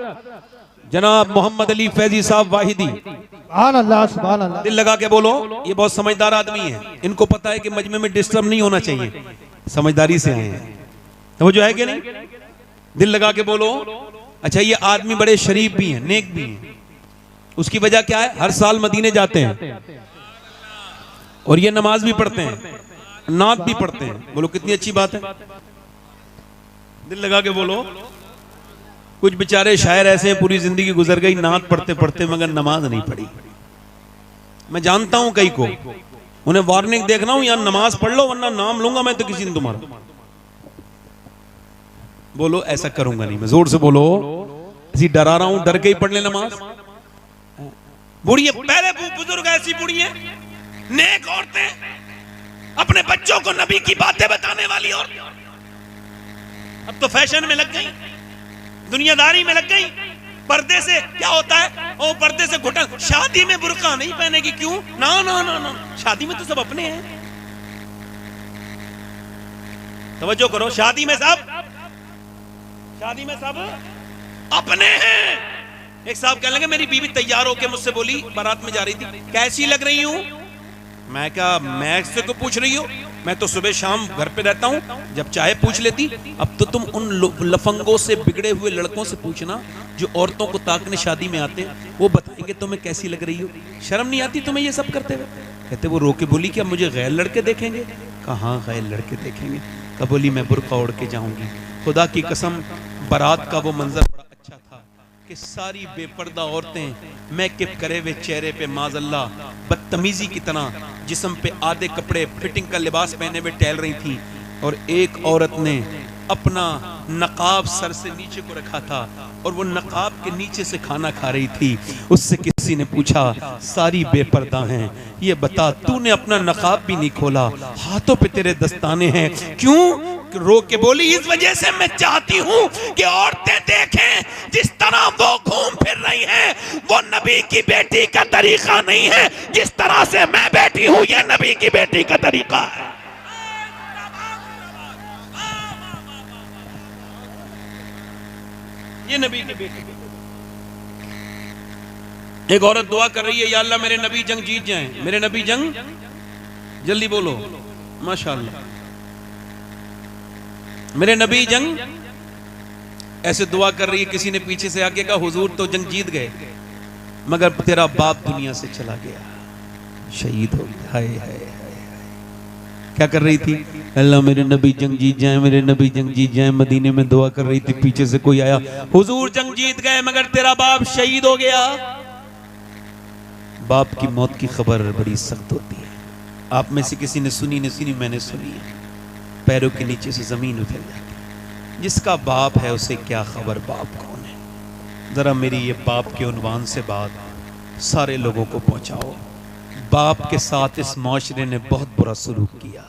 जनाब मोहम्मद अली फैजी साहब वाहिदी। सुभान अल्लाह, सुभान अल्लाह। दिल लगा के बोलो। ये बहुत समझदार आदमी है, इनको पता है कि मजमे में डिस्टर्ब नहीं होना चाहिए, समझदारी से आए हैं। तो वो जो है कि नहीं, दिल लगा के बोलो। अच्छा ये आदमी बड़े शरीफ भी हैं, नेक भी हैं। उसकी वजह क्या है? हर साल मदीने जाते हैं और ये नमाज भी पढ़ते हैं, नात भी पढ़ते हैं। बोलो कितनी अच्छी बात है। दिल लगा के बोलो। कुछ बेचारे शायर ऐसे हैं, पूरी जिंदगी गुजर गई नात पढ़ते पढ़ते मगर नमाज नहीं पढ़ी। मैं जानता हूं कई को, उन्हें वार्निंग देखना हूं, यार नमाज पढ़ लो वरना नाम लूंगा मैं तो किसी दिन तुम्हारा। बोलो ऐसा करूंगा नहीं मैं। जोर से बोलो। ऐसी डरा रहा हूं, डर के ही पढ़ ले नमाज। बुढ़िया पहले बुजुर्ग ऐसी बुढ़िया नेक औरतें, अपने बच्चों को नबी की बातें बताने वाली औरतें, अब तो फैशन में लग गई, दुनियादारी में लग गई। पर्दे से क्या होता है? ओ पर्दे से घुटन। शादी में बुर्का नहीं पहनेगी, क्यों? ना ना ना ना, शादी में तो सब अपने हैं। तवज्जो करो, शादी में सब अपने हैं। एक साहब कहने लगे मेरी बीवी तैयार होके मुझसे बोली, बारात में जा रही थी, कैसी लग रही हूं? मैं क्या मैं से को पूछ रही हो? मैं तो सुबह शाम घर पे रहता हूं, जब चाहे पूछ लेती। अब तो तुम उन लफंगों से, बिगड़े हुए लड़कों से पूछना जो औरतों को ताकने शादी में आते हैं, वो बताएंगे तुम्हें कैसी लग रही हो। शर्म नहीं आती तुम्हें ये सब करते हुए? कहते वो रो के बोली क्या मुझे गैर लड़के देखेंगे? कहाँ गैर लड़के देखेंगे? कब बोली मैं बुर्का ओढ़ के जाऊंगी। खुदा की कसम बारात का वो मंजर बड़ा अच्छा था कि सारी बेपर्दा औरतें मेकअप करे हुए चेहरे पे माज़अल्लाह बदतमीजी की तरह जिस्म पे आधे कपड़े फिटिंग का लिबास पहने हुए टहल रही थी, और एक औरत ने अपना नकाब सर से नीचे को रखा था और वो नकाब के नीचे से खाना खा रही थी। उससे किसी ने पूछा सारी बेपर्दा हैं, ये बता तूने अपना नकाब भी नहीं खोला, हाथों पे तेरे दस्ताने हैं, क्यों? रो के बोली इस वजह से मैं चाहती हूँ कि औरतें देखें जिस तरह वो घूम फिर रही हैं, वो नबी की बेटी का तरीका नहीं है। जिस तरह से मैं बैठी हूँ ये नबी की बेटी का तरीका है। ये नबी की बेटी। एक औरत दुआ कर रही है, या अल्लाह मेरे नबी जंग जीत जाएं, मेरे नबी जंग, जल्दी बोलो माशाअल्लाह, मेरे नबी जंग। ऐसे दुआ कर रही है, किसी ने पीछे से आके कहा हुजूर तो जंग जीत गए मगर तेरा बाप दुनिया से चला गया, शहीद हो गया। हाय हाय क्या कर रही थी? अल्लाह मेरे नबी जंग जीत जाए, मेरे नबी जंग जीत जाए। मदीने में दुआ कर रही थी, पीछे से कोई आया, हुजूर जंग जीत गए मगर तेरा बाप शहीद हो गया। बाप की मौत की खबर बड़ी सख्त होती है। आप में से किसी ने सुनी नहीं सुनी? मैंने सुनी है। पैरों के नीचे से जमीन उतर जाती है। जिसका बाप है उसे क्या खबर बाप कौन है। जरा मेरी ये बाप के उन्वान से बात सारे लोगों को पहुंचाओ। बाप के साथ इस माशरे ने बहुत बुरा सलूक किया।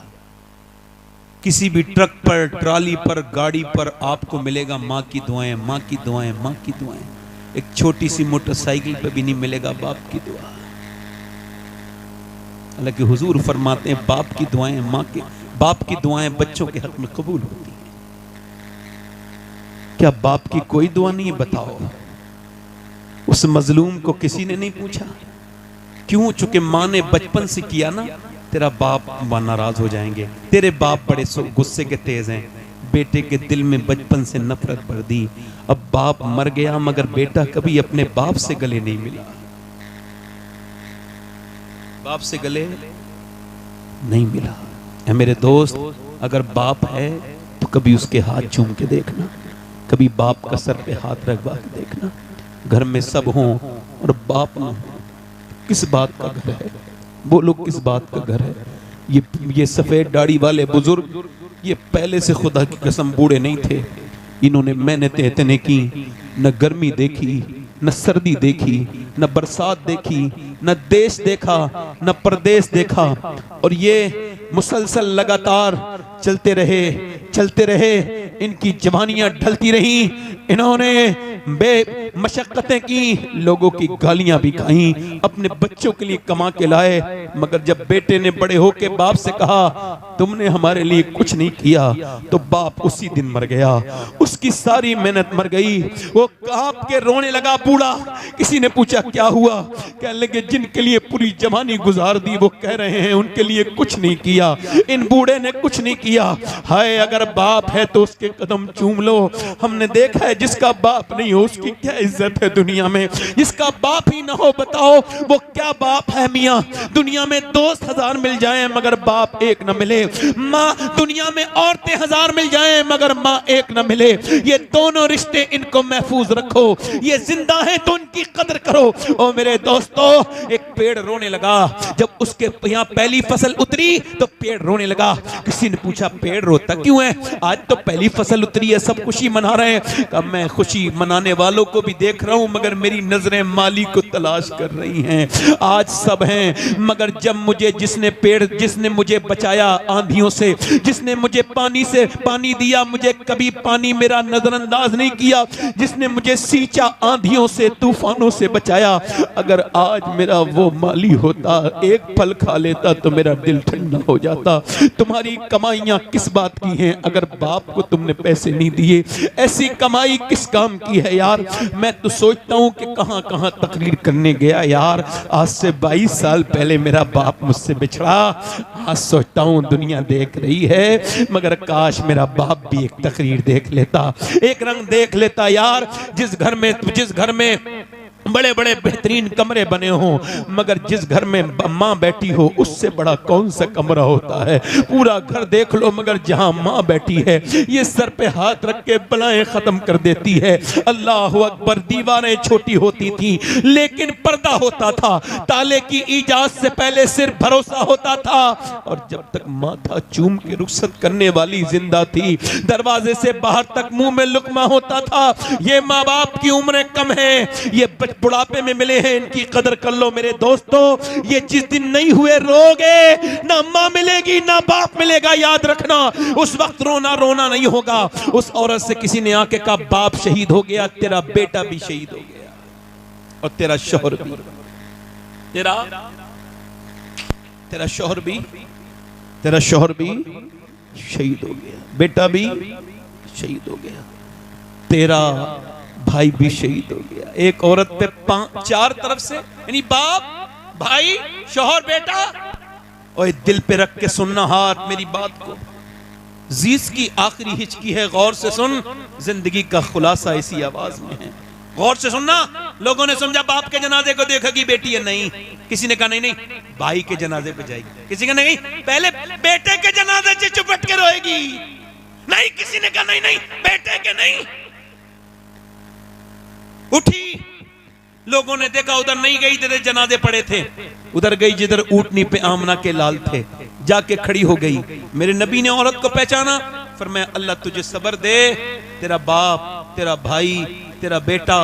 किसी भी ट्रक पर, ट्राली पर, गाड़ी पर आपको मिलेगा माँ की दुआएं, माँ की दुआएं, माँ की दुआएं। एक छोटी सी मोटरसाइकिल पे भी नहीं मिलेगा बाप की दुआ। हालांकि हुजूर फरमाते हैं बाप की दुआएं, बाप की दुआएं बच्चों के हक में कबूल होती हैं। क्या बाप की कोई दुआ नहीं? बताओ। उस मजलूम को किसी ने नहीं पूछा क्यों? चूंकि माँ ने बचपन से किया ना, तेरा बाप नाराज हो जाएंगे। तेरे बाप बड़े गुस्से के तेज हैं। बेटे के दिल में बचपन से नफरत भर दी। अब बाप मर गया मगर बेटा कभी अपने बाप से गले नहीं मिला। बाप से गले नहीं मिला। है मेरे दोस्त, अगर बाप है तो कभी उसके हाथ चूम के देखना, कभी बाप का सर पे हाथ रखवा के देखना। घर में सब हों और बाप ना हो, किस बात का घर है? बोलो किस बात का घर है? ये सफेद दाढ़ी वाले बुजुर्ग ये पहले से खुदा की कसम बूढ़े नहीं थे। इन्होंने मेहनतें इतने की, न गर्मी देखी, न सर्दी देखी, न बरसात देखी, न देश देखा, न परदेश देखा, और ये मुसलसल लगातार चलते रहे। इनकी जवानियां ढलती रही। इन्होंने बेमशक्कतें की, लोगों की गालियां भी खाई, अपने बच्चों के लिए कमा के लाए। मगर जब बेटे ने बड़े होके बाप से कहा तुमने हमारे लिए कुछ नहीं किया, तो बाप उसी दिन मर गया। उसकी सारी मेहनत मर गई। वो कांप के रोने लगा बूढ़ा। किसी ने पूछा क्या हुआ? कहने लगे जिनके लिए पूरी जवानी गुजार दी वो कह रहे हैं उनके लिए कुछ नहीं किया। इन बूढ़े ने कुछ नहीं किया। हाय, अगर बाप है तो उसके कदम चूम लो। हमने देखा है जिसका बाप नहीं हो उसकी क्या इज्जत है दुनिया में। जिसका बाप ही ना हो बताओ वो क्या बाप है मियाँ। दुनिया में दोस्त 1000 मिल जाएं मगर बाप एक न मिले। माँ, दुनिया में औरतें 1000 मिल जाएं मगर माँ एक न मिले। ये दोनों रिश्ते इनको महफूज रखो। ये जिंदा है तो उनकी कदर करो। ओ मेरे दोस्तों, एक पेड़ रोने लगा। जब उसके यहाँ पहली फसल उतरी तो पेड़ रोने लगा। किसी ने पूछा पेड़ रोता क्यों है? आज तो पहली फसल उतरी है, सब खुशी मना रहे हैं। कब मैं खुशी मनाने वालों को भी देख रहा हूं मगर मेरी नजरें माली को तलाश कर रही हैं। आज सब हैं मगर जब मुझे जिसने मुझे बचाया आंधियों से, जिसने मुझे पानी दिया, मुझे कभी पानी मेरा नजरअंदाज नहीं किया, जिसने मुझे सींचा आंधियों से, तूफानों से बचाया, अगर आज मेरा वो माली होता, एक फल खा लेता तो मेरा दिल ठंडा हो जाता। तुम्हारी कमाइयां किस बात की हैं अगर बाप को तुमने पैसे नहीं दिए? ऐसी कमाई किस काम की है यार? मैं तो सोचता हूं कि कहां कहां तकरीर करने गया यार। आज से 22 साल पहले मेरा बाप मुझसे बिछड़ा। आज सोचता हूं दुनिया देख रही है मगर काश मेरा बाप भी एक तकरीर देख लेता, एक रंग देख लेता यार। जिस घर में बड़े बड़े बेहतरीन कमरे बने हों मगर जिस घर में माँ बैठी हो उससे बड़ा कौन सा कमरा होता है? पूरा घर देख लो मगर जहां माँ बैठी है ये सर पे हाथ रख के बलाएं खत्म कर देती है। अल्लाह अकबर। दीवारें छोटी होती थी लेकिन पर्दा होता था। ताले की इजाजत से पहले सिर्फ भरोसा होता था। और जब तक माथा चूम के रुखसत करने वाली जिंदा थी, दरवाजे से बाहर तक मुंह में लुकमा होता था। ये माँ बाप की उम्रें कम है, ये बुढ़ापे में मिले हैं, इनकी कदर कर लो मेरे दोस्तों। ये जिस दिन नहीं हुए रोगे, ना माँ मिलेगी ना बाप मिलेगा, याद रखना। उस वक्त रोना नहीं होगा। उस औरत से किसी ने आके कहा बाप शहीद हो गया, तेरा बेटा भी शहीद हो गया और तेरा शौहर भी, तेरा शौहर भी शहीद हो गया, बेटा भी शहीद हो गया, तेरा भाई भी शहीद हो गया। एक औरत पे 4 तरफ से, यानी बाप, भाई, शौहर, बेटा। और दिल पे रख के सुनना हाथ मेरी बात को। जीस की आखिरी हिचकी है, गौर से सुन। जिंदगी का खुलासा इसी आवाज में है, गौर से सुनना। लोगों ने समझा बाप के जनाजे को देखेगी बेटी है, नहीं। किसी ने कहा नहीं भाई के जनाजे पे जाएगी, किसी का नहीं पहले बेटे के जनाजे से चुपट के रोएगी, नहीं। किसी ने कहा नहीं बेटे के नहीं। उठी, लोगों ने देखा उधर नहीं गई जिधर जनाजे पड़े थे, उधर गई जिधर ऊंटनी पे आमना के लाल थे। जाके खड़ी हो गई। मेरे नबी ने औरत को पहचाना, फरमाया अल्लाह तुझे सब्र दे, तेरा बाप, तेरा भाई, तेरा बेटा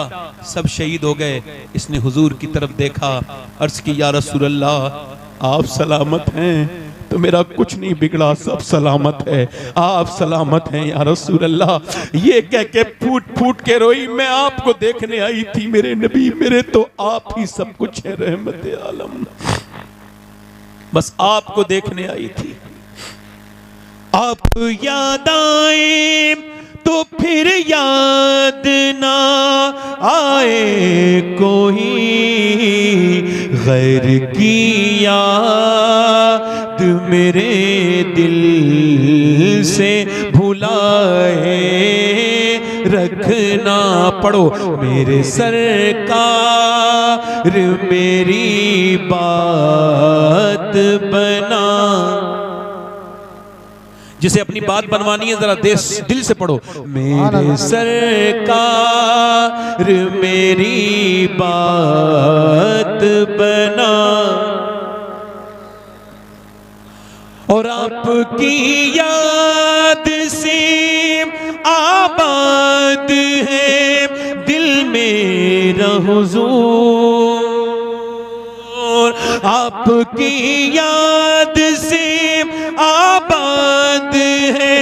सब शहीद हो गए। इसने हुजूर की तरफ देखा, अर्ज की या रसूल अल्लाह आप सलामत हैं तो मेरा कुछ नहीं बिगड़ा, सब सलामत है, आप सलामत हैं या रसूल अल्लाह। ये कह के फूट फूट के रोई, मैं आपको देखने आई थी मेरे नबी, मेरे तो आप ही सब कुछ है, रहमत आलम, बस आपको देखने आई थी। आप याद आए तो फिर याद ना आए कोई, गैर की याद मेरे दिल से भुलाए रखना। पढ़ो मेरे सरकार मेरी बात बना। जिसे अपनी बात बनवानी है जरा दिल से पढ़ो, मेरे सरकार मेरी बात बना। और आपकी याद से आबाद है दिल मेरा हुजूर, आपकी याद से आबाद है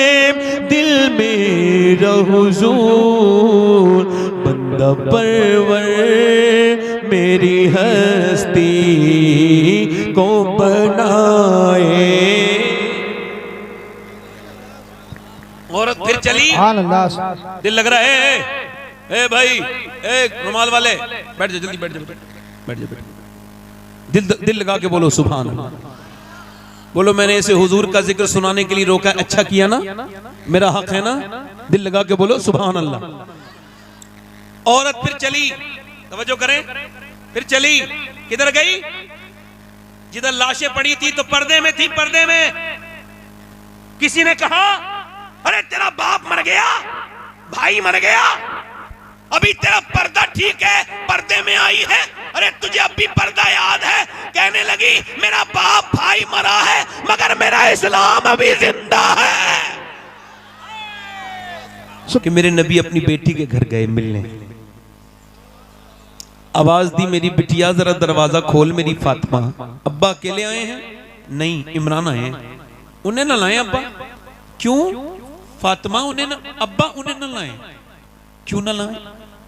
दिल मेरा हुजूर। बंदा परवर मेरी हस्ती को बनाए। औरत फिर चली, दिल लग रहा है, ए भाई, ए रुमाल वाले बैठ जा, जल्दी बैठ जा, बैठ जा, दिल लगा के बोलो सुभान अल्लाह। बोलो मैंने इसे हुजूर का जिक्र सुनाने के लिए रोका, अच्छा किया ना, मेरा हक है ना, दिल लगा के बोलो सुभान अल्लाह। औरत फिर चली, तवज्जो करें, फिर चली, किधर गई? जिधर लाशें पड़ी थी तो पर्दे में थी, पर्दे में। किसी ने कहा अरे तेरा बाप मर गया, भाई मर गया, अभी तेरा पर्दा ठीक है, पर्दे में आई है, अरे तुझे अब भी पर्दा याद है? कहने लगी मेरा बाप भाई मरा है मगर मेरा इस्लाम अभी जिंदा है। कि मेरे नबी अपनी बेटी के घर गए मिलने, आवाज दी मेरी बिटिया जरा दरवाजा खोल मेरी फातिमा। अब्बा अकेले आए हैं? नहीं, इमरान आए हैं। उन्हें ना लाए अब्बा? क्यों? फातिमा उन्हें ना, अब्बा उन्हें ना लाए। क्यों ना लाए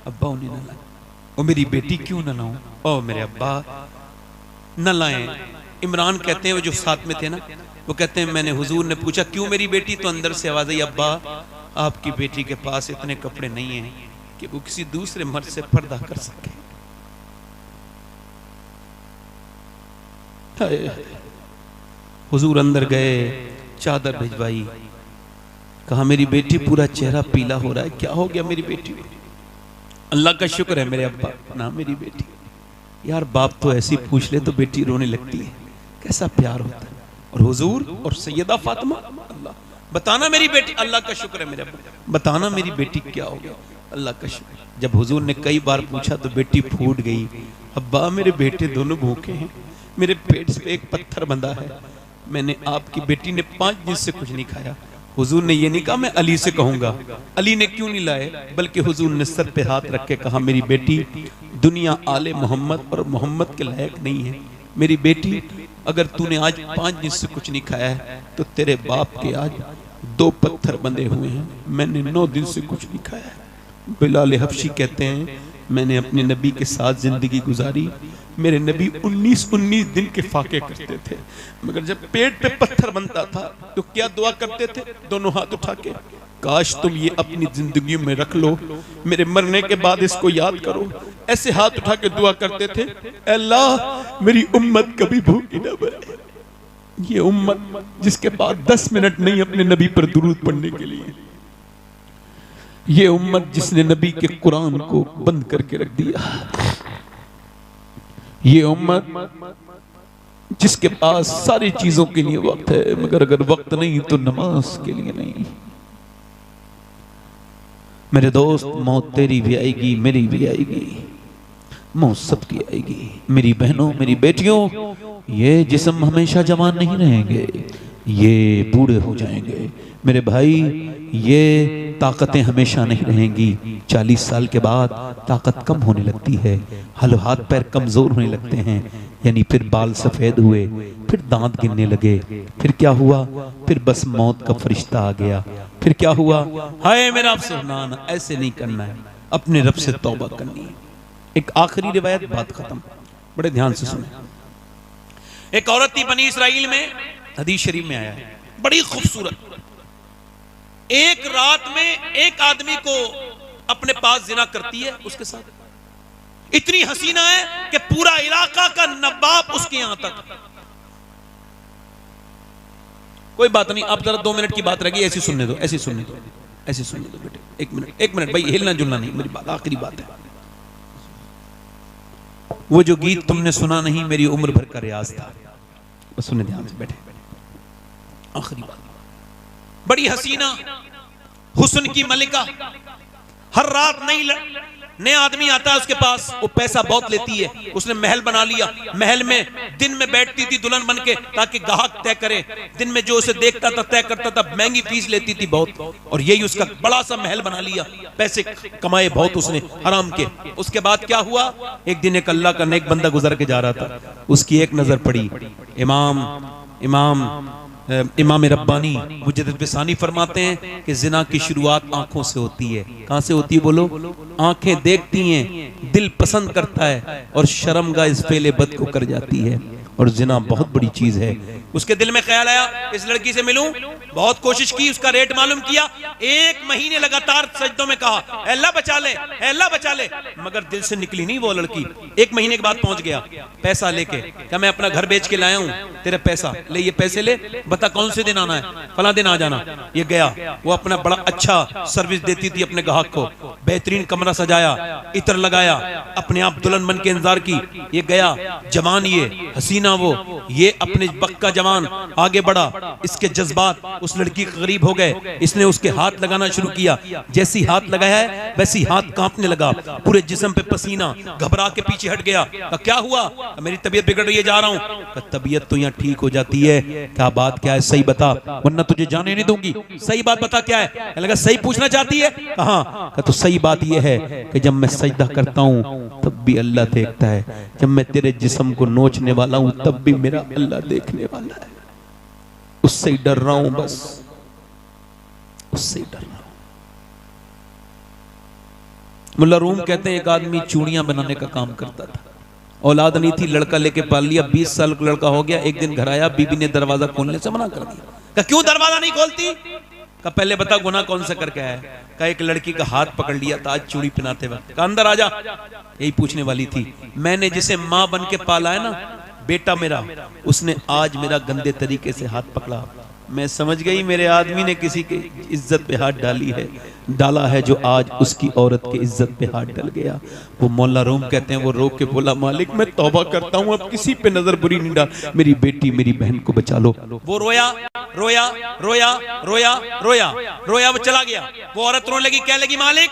अब्बा? उन्हें ना लाए। ओ मेरी बेटी क्यों ना लाऊं? ओ मेरे अब्बा न लाए। इमरान कहते हैं, वो जो साथ में थे ना, वो कहते हैं मैंने हुजूर ने पूछा क्यों मेरी बेटी, तो अंदर से आवाज आई अब्बा आपकी बेटी के पास इतने कपड़े नहीं हैं कि वो किसी दूसरे मर्द से पर्दा कर सके। हुजूर अंदर गए, चादर भिजवाई, कहा मेरी बेटी पूरा चेहरा पीला हो रहा है, क्या हो गया मेरी बेटी को? अल्लाह का शुक्र है मेरे अब्बा ना मेरी बेटी। यार बाप तो ऐसी पूछ ले तो बेटी रोने लगती है, कैसा प्यार होता है। और हुजूर और सैयदा फातिमा, अल्लाह बताना मेरी बेटी, अल्लाह का शुक्र है मेरे अब्बा, बताना मेरी बेटी क्या हो गया, अल्लाह का शुक्र। जब हुजूर ने कई बार पूछा तो बेटी फूट गई, अब्बा मेरे बेटे दोनों भूखे हैं, मेरे पेट से एक पत्थर बंधा है, मैंने आपकी बेटी ने 5 दिन से कुछ नहीं खाया। हुजूर ने ये नहीं कहा मैं अली से कहूंगा, अली ने क्यों नहीं लाए, बल्कि हुजूर ने सर पे हाथ रख के कहा मेरी बेटी दुनिया आले मोहम्मद और मोहम्मद के लायक नहीं है, मेरी बेटी अगर तूने आज 5 दिन से कुछ नहीं खाया है तो तेरे बाप के आज 2 पत्थर बंधे हुए हैं, मैंने 9 दिन से कुछ नहीं खाया है। बिलाल हबशी कहते हैं मैंने अपने नबी के साथ जिंदगी गुजारी, मेरे नबी 19 दिन के फाके करते थे, मगर जब पेट पे पत्थर बनता था तो क्या दुआ करते थे, दोनों हाथ उठा के, काश तुम ये अपनी जिंदगी में रख लो, मेरे मरने के बाद इसको याद करो। ऐसे हाथ उठा के दुआ करते थे, अल्लाह मेरी उम्मत कभी भूखी न मरे। ये उम्मत जिसके पास 10 मिनट नहीं अपने नबी पर दुरूद पढ़ने के लिए, ये उम्मत जिसने नबी के कुरान को बंद करके रख दिया, ये उम्मत जिसके पास सारी चीजों के लिए वक्त है मगर अगर वक्त नहीं तो नमाज के लिए नहीं। मेरे दोस्त मौत तेरी भी आएगी, मेरी भी आएगी, मौत सबकी आएगी। मेरी बहनों मेरी बेटियों, ये जिस्म हमेशा जवान नहीं रहेंगे, ये बूढ़े हो जाएंगे। मेरे भाई, ये ताकतें हमेशा नहीं रहेंगी। 40 साल के बाद ताकत कम होने लगती है, हाथ पैर कमजोर होने लगते हैं, यानी फिर बाल सफेद हुए, फिर दांत गिरने लगे, फिर क्या हुआ, फिर बस मौत का फरिश्ता आ गया। फिर क्या हुआ, हाय मेरा आपसे ना, ऐसे नहीं करना है, अपने रब से तौबा करनी है। एक आखिरी रिवायत, बात खत्म, बड़े ध्यान से सुने। एक औरत थी बनी इसराइल में, हदीस शरीफ में आया है, बड़ी खूबसूरत। एक रात में एक आदमी को अपने पास जिना करती है, उसके साथ इतनी हसीना है कि पूरा इलाका का नवाब उसके यहां तक। कोई बात नहीं, आप जरा 2 मिनट की बात रहेगी, ऐसी सुनने दो, ऐसी सुनने दो, ऐसी सुनने दो बेटे। 1 मिनट भाई, हिलना जुलना नहीं, मेरी बात आखिरी बात है। वो जो गीत तुमने सुना नहीं, मेरी उम्र भर का रियाज था, बस सुनने ध्यान से बैठे। आखिरी बात, बड़ी हसीना, हुस्न की मलिका, हर रात नया आदमी आता है उसके पास, वो पैसा बहुत लेती है, उसने महल बना लिया, महल में दिन में बैठती थी दुल्हन बन के ताकि ग्राहक तय करे, दिन में जो उसे देखता था तय करता था, महंगी फीस लेती थी बहुत, और यही उसका बड़ा सा महल बना लिया, पैसे कमाए बहुत उसने हराम के। उसके बाद क्या हुआ, एक दिन एक अल्लाह का नेक बंदा गुजर के जा रहा था, उसकी एक नजर पड़ी, इमाम रब्बानी मुजद्दिद बिसानी फरमाते हैं कि जिना की शुरुआत आंखों से होती है। कहां से होती है बोलो? आंखें देखती हैं, दिल पसंद करता है और शर्मगाह इस फेले बद को कर जाती है, और जिना बहुत बड़ी चीज है। उसके दिल में ख्याल आया इस लड़की से मिलूं, बहुत कोशिश की, उसका रेट मालूम किया, 1 महीने लगातार सजदों में कहा अल्लाह बचा ले, अल्लाह बचा ले, मगर दिल से निकली नहीं वो लड़की। 1 महीने के बाद पहुंच गया पैसा लेके, क्या मैं अपना घर बेच के लाया हूं, तेरे पैसा ले, ये पैसे ले, बता कौन से दिन आना है, फला दिन आ जाना। ये गया, वो अपना बड़ा अच्छा सर्विस देती थी अपने ग्राहक को, बेहतरीन कमरा सजाया, इत्र लगाया, अपने आप दुल्हन बन के इंतजार की। ये गया, जवान ये हसीना वो, ये अपने वक्त का जवान आगे बढ़ा, इसके जज्बात उस लड़की के करीब हो गए, इसने उसके हाथ लगाना शुरू किया, जैसी हाथ लगाया है वैसी हाथ कांपने लगा, पूरे जिस्म पे पसीना, घबरा के पीछे हट गया। क्या हुआ? मेरी तबीयत बिगड़ रही है, जा रहा हूं। तबीयत तो यहाँ ठीक हो जाती है, क्या बात क्या है, सही बता वरना तुझे जाने नहीं दूंगी, सही बात बता क्या है। लगा सही पूछना चाहती है, कहा तो सही बात यह है कि जब मैं सजदा करता हूँ तब भी अल्लाह देखता है, जब मैं तेरे जिस्म को नोचने वाला हूँ तब भी मेरा अल्लाह देखने वाला है, उससे ही डर रहा हूं, बस उससे ही डर रहा हूं। मुल्ला रूम कहते हैं एक आदमी चूड़ियां बनाने का काम करता था, औलाद नहीं थी, लड़का लेके पाल लिया, 20 साल का लड़का हो गया। एक दिन घर आया, बीबी ने दरवाजा खोलने से मना कर दिया। कहा क्यों दरवाजा नहीं खोलती? कहा पहले बता गुनाह कौन सा करके आया है? कहा एक लड़की का हाथ पकड़ लिया था आज चूड़ी पहनाते वक्त। कहा अंदर आजा। यही पूछने वाली थी, मैंने जिसे माँ बन के पाला है ना, बेटा मेरा, उसने आज मेरा गंदे तरीके से हाथ पकड़ा। मैं समझ गई मेरे आदमी ने किसी की इज्जत पे हाथ डाला है जो आज उसकी औरत की इज्जत पे हाथ डाल गया। वो मौला रूम कहते हैं, वो रो के बोला मालिक मैं तौबा करता हूँ, अब किसी पे नजर बुरी नहीं डाल, मेरी बेटी मेरी बहन को बचा लो। वो रोया रोया रोया रोया रोया रोया, वो चला गया। वो औरत रोने लगी, क्या लगी मालिक,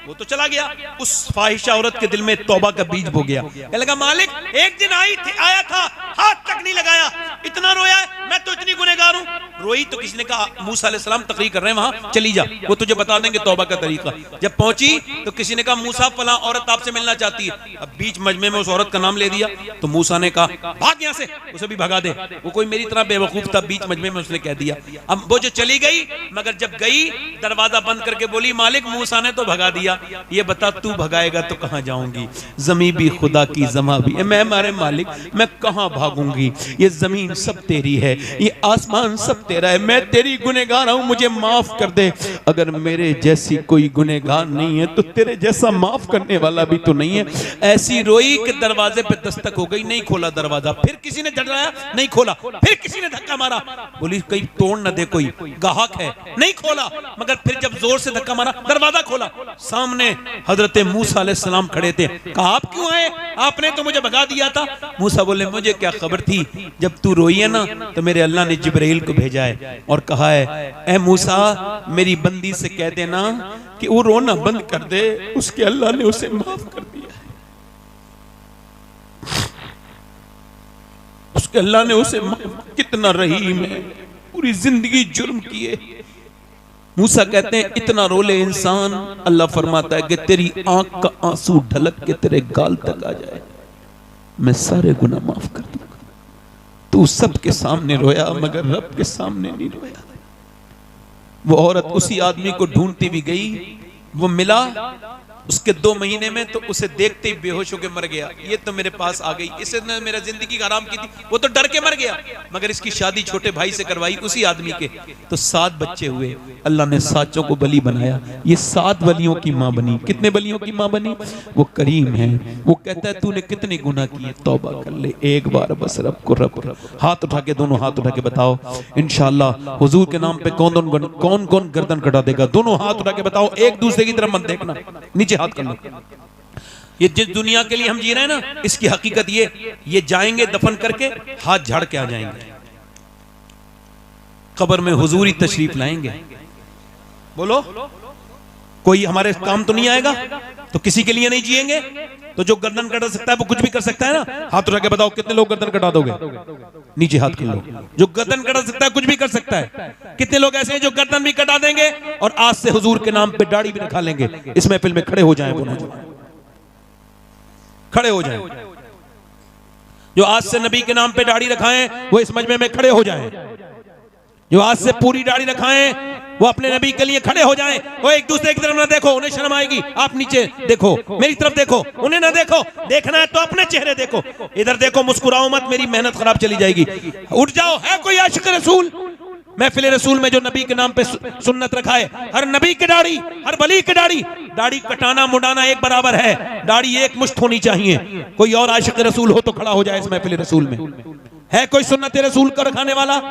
वो तो चला गया। उस फाहिशा औरत के दिल में तौबा का बीज बो गया। क्या लगा मालिक एक दिन आया था, हाथ तक नहीं लगाया, इतना रोया है, मैं तो इतनी गुनहगार हूं। रोई तो किसी ने कहा मूसा अलैहिस्सलाम तकरीर कर रहे हैं वहां, चली जा, वो तुझे बता देंगे तौबा का तरीका। जब पहुंची तो किसी ने कहा मूसा फला औरत आपसे मिलना चाहती है। अब बीच मजमे में उस औरत का नाम ले दिया तो मूसा ने कहा भाग यहां से, उसे भी भगा दे। वो कोई मेरी तरह बेवकूफ था, बीच मजमे में उसने कह दिया। अब वो जो चली गई, मगर जब गई दरवाजा बंद करके बोली मालिक मूसा ने तो भगा दिया, ये बता तू भगाएगा तो कहां जाऊंगी? जमीन भी खुदा की, जमा भी मैं मारे मालिक, मैं कहां भागूंगी? ये जमीन सब तेरी है, ये आसमान सब तेरा है, मैं तेरी गुनहगार हूं, मुझे माफ कर दे। अगर मेरे जैसी कोई गुनहगार नहीं है तो तेरे जैसा माफ करने वाला भी तो नहीं है। ऐसी रोई कि दरवाजे पे दस्तक हो गई, नहीं खोला दरवाजा। फिर किसी ने झटराया, नहीं खोला। फिर किसी ने धक्का मारा, बोली कहीं तोड़ न दे, कोई गाहक है, नहीं खोला। मगर फिर जब जोर से धक्का मारा, दरवाजा खोला, सामने हजरत मूसा अलैहिस्सलाम खड़े थे। कहा आप क्यों आए? आपने तो मुझे भगा दिया था। मूसा बोले मुझे क्या खबर थी, जब तू रोई है ना तो मेरे अल्लाह ने जिब्राइल को भेजा है और कहा है ए मूसा मेरी बंदी से कह देना कि वो रोना बंद कर दे, उसके अल्लाह ने उसे माफ कर दिया है, उसके अल्लाह ने उसे कितना रहीम है, पूरी जिंदगी जुर्म किए। मूसा कहते हैं इतना रोले इंसान, अल्लाह फरमाता है कि तेरी आंख का आंसू ढलक के तेरे गाल तक आ जाए, मैं सारे गुनाह माफ कर दूंगा। तू सबके सामने रोया मगर रब के सामने नहीं रोया। वो औरत उसी आदमी को ढूंढती भी गई, वो मिला, उसके 2 महीने में तो उसे देखते ही बेहोश होकर मर गया। ये तो मेरे पास आ गई, इसने मेरा जिंदगी हराम की थी, वो तो डर के मर गया। मगर इसकी शादी छोटे भाई से करवाई उसी आदमी के, तो 7 बच्चे हुए। अल्लाह ने 7 को बली बनाया, ये 7 वलियों की माँ बनी। कितने वलियों की माँ बनी? वो करीम है। वो कहता है तूने कितने गुनाह किए, तौबा कर ले एक बार बस, रब को रब। हाथ उठा के, दोनों हाथ उठा के बताओ इंशाअल्लाह हुजूर के नाम पे कौन कौन गर्दन कटा देगा। दोनों हाथ उठा के बताओ, एक दूसरे की तरफ मत देखना, नीचे हाथ कर लो। ये जिस दुनिया के लिए हम जी रहे हैं ना, इसकी हकीकत ये जाएंगे दफन करके हाथ झाड़ के आ जाएंगे, कब्र में हुजूरी तशरीफ लाएंगे। बोलो कोई हमारे काम तो नहीं आएगा, तो किसी के लिए नहीं जिएंगे। तो जो गर्दन कटा सकता है वो कुछ भी कर सकता है ना। हाथ उठा के बताओ कितने लोग गर्दन कटा दोगे, नीचे हाथ कर लो। जो गर्दन कटा सकता है कुछ भी कर सकता है। कितने लोग ऐसे हैं जो गर्दन भी कटा देंगे और आज से हुजूर के नाम पे दाढ़ी भी रखा लेंगे। इस महफिल में खड़े हो जाएं, खड़े हो जाएं। जो आज से नबी के नाम पे दाढ़ी रखाएं वो इस मजमे में खड़े हो जाएं। जो आज से पूरी दाढ़ी रखाएं वो अपने नबी के लिए खड़े हो जाएं। वो एक दूसरे की तरफ ना देखो, उन्हें शर्म आएगी। आप नीचे देखो, मेरी तरफ देखो, उन्हें ना देखो। देखना है तो अपने चेहरे देखो, इधर देखो, मुस्कुराओ मत, मेरी मेहनत खराब चली जाएगी। उठ जाओ। है कोई आशिक रसूल? महफिल रसूल में जो नबी के नाम पे सुन्नत रखा है, हर नबी की दाढ़ी, हर वली की दाढ़ी कटाना मुड़ाना एक बराबर है। दाढ़ी एक मुश्त होनी चाहिए। कोई और आशिक रसूल हो तो खड़ा हो जाए इस महफिल रसूल में। है कोई सुन्नत रसूल को रखाने वाला?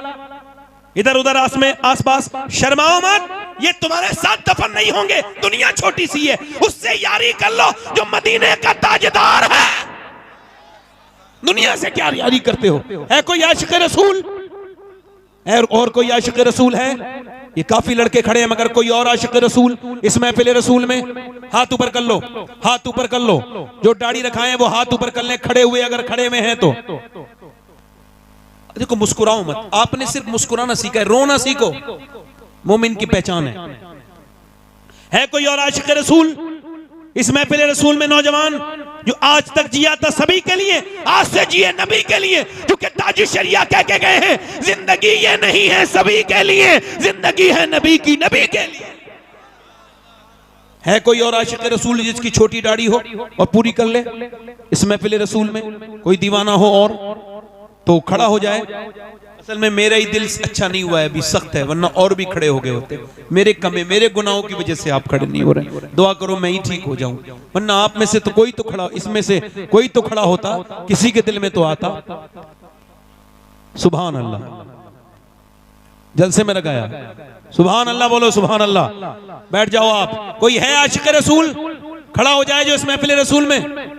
इधर उधर आसपास शर्माओ मत, ये तुम्हारे साथ दफन नहीं होंगे। दुनिया छोटी सी है, उससे यारी कर लो जो मदीने का ताजदार है। दुनिया से क्या यारी करते हो? है कोई आशिक रसूल? और कोई आशिक रसूल है? ये काफी लड़के खड़े हैं मगर कोई और आशिक रसूल इस महफिल रसूल में? हाथ ऊपर कर लो, हाथ ऊपर कर लो। जो दाढ़ी रखाए वो हाथ ऊपर कर ले, खड़े हुए अगर खड़े में हैं तो। देखो मुस्कुराओ मत, आपने सिर्फ मुस्कुराना सीखा है, रोना सीखो। मोमिन की पहचान है कोई और आशिक रसूल इस महफिल रसूल में? नौजवान जो आज तक जिया था सभी के लिए, आज से जिए नबी के लिए, क्योंकि ताज शरिया कह के गए हैं जिंदगी ये नहीं है सभी के लिए, जिंदगी है नबी की, नबी के लिए। है कोई और आशिक रसूल जिसकी छोटी दाढ़ी हो और पूरी कर ले इस महफिल रसूल में? कोई दीवाना हो और तो खड़ा हो जाए। असल में मेरा ही दिल अच्छा नहीं हुआ है अभी, सख्त है, वरना और भी खड़े हो गए होते। मेरे कमे, मेरे गुनाहों की वजह से आप खड़े नहीं हो रहे। दुआ करो मैं ही ठीक हो जाऊं, वरना आप में से तो कोई तो खड़ा, इसमें से कोई तो खड़ा होता, किसी के दिल में तो आता। सुभान अल्लाह, जलसे में लगाया सुभान अल्लाह, बोलो सुभान अल्लाह। बैठ जाओ आप। कोई है आशिक रसूल? खड़ा हो जाए जो इस महफिल रसूल में।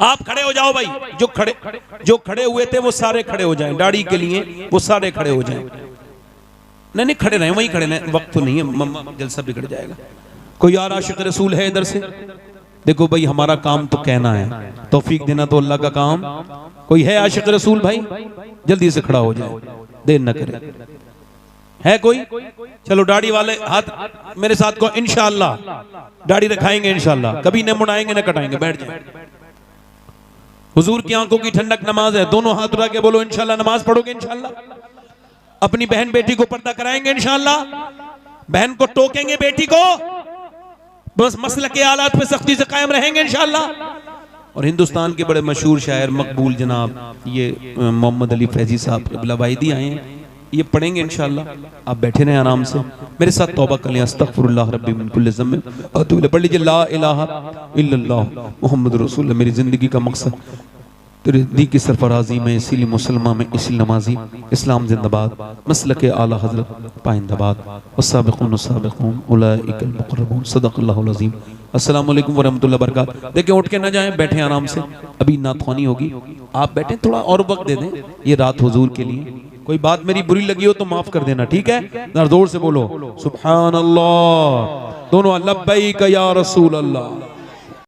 आप खड़े हो जाओ भाई, जो खड़े हुए थे वो सारे खड़े हो जाएं दाढ़ी के लिए, वो सारे खड़े हो जाएं। नहीं खड़े रहे, वहीं खड़े रहे, वक्त तो नहीं है, जलसा बिगड़ जाएगा। कोई और आशिक रसूल है इधर से? देखो भाई हमारा काम तो कहना है, तौफीक देना तो अल्लाह का काम। कोई है आशिक रसूल भाई? जल्दी से खड़ा हो जाए, देर न करे। है कोई? चलो दाढ़ी वाले हाथ मेरे साथ को, इंशाअल्लाह दाढ़ी रखाएंगे इंशाअल्लाह, कभी न मुड़ाएंगे न कटाएंगे। बैठ जाए। हुजूर की आंखों की ठंडक नमाज है। दोनों हाथ उठा के बोलो इंशाअल्लाह नमाज पढ़ोगे इंशाअल्लाह। अपनी बहन बेटी को पर्दा कराएंगे इंशाअल्लाह। बहन को टोकेंगे बेटी को, बस मसल के आलात पे सख्ती से कायम रहेंगे इंशाअल्लाह। और हिंदुस्तान के बड़े मशहूर शायर मकबूल जनाब ये मोहम्मद अली फैजी साहब बिलावाइदी आए हैं, ये पढ़ेंगे इंशाअल्लाह। आप बैठे रहें आराम से, मेरे साथ तौबा कर लें। अस्तगफिरुल्लाह रब्बी मिन कुल्लि ज़म्ब व अतूबु इलैह। पढ़ लीजिए ला इलाहा इल्लल्लाह मुहम्मद रसूलुल्लाह। मेरी जिंदगी का मकसद तेरे दी की सरफराजी में, इसीलिए मुसलमान में इसी नमाजी, इस्लाम जिंदाबाद, मसलक आला हजरत पाइंदाबाद, वस्साबिकून अस्साबिकून उलाइकल मुक़र्रबून। सदक़ल्लाहुल अज़ीम। अस्सलाम वालेकुम व रहमतुल्लाहि व बरकातहू। देखिए उठ के ना जाएं, बैठे आराम से, अभी नाथवानी होगी, आप बैठे, थोड़ा और वक्त दे दें, ये रात हुजूर के लिए। कोई बात मेरी बुरी लगी हो तो माफ कर देना, ठीक है? जोर से बोलो सुभान अल्लाह, दोनों लब्बैक या रसूल अल्लाह।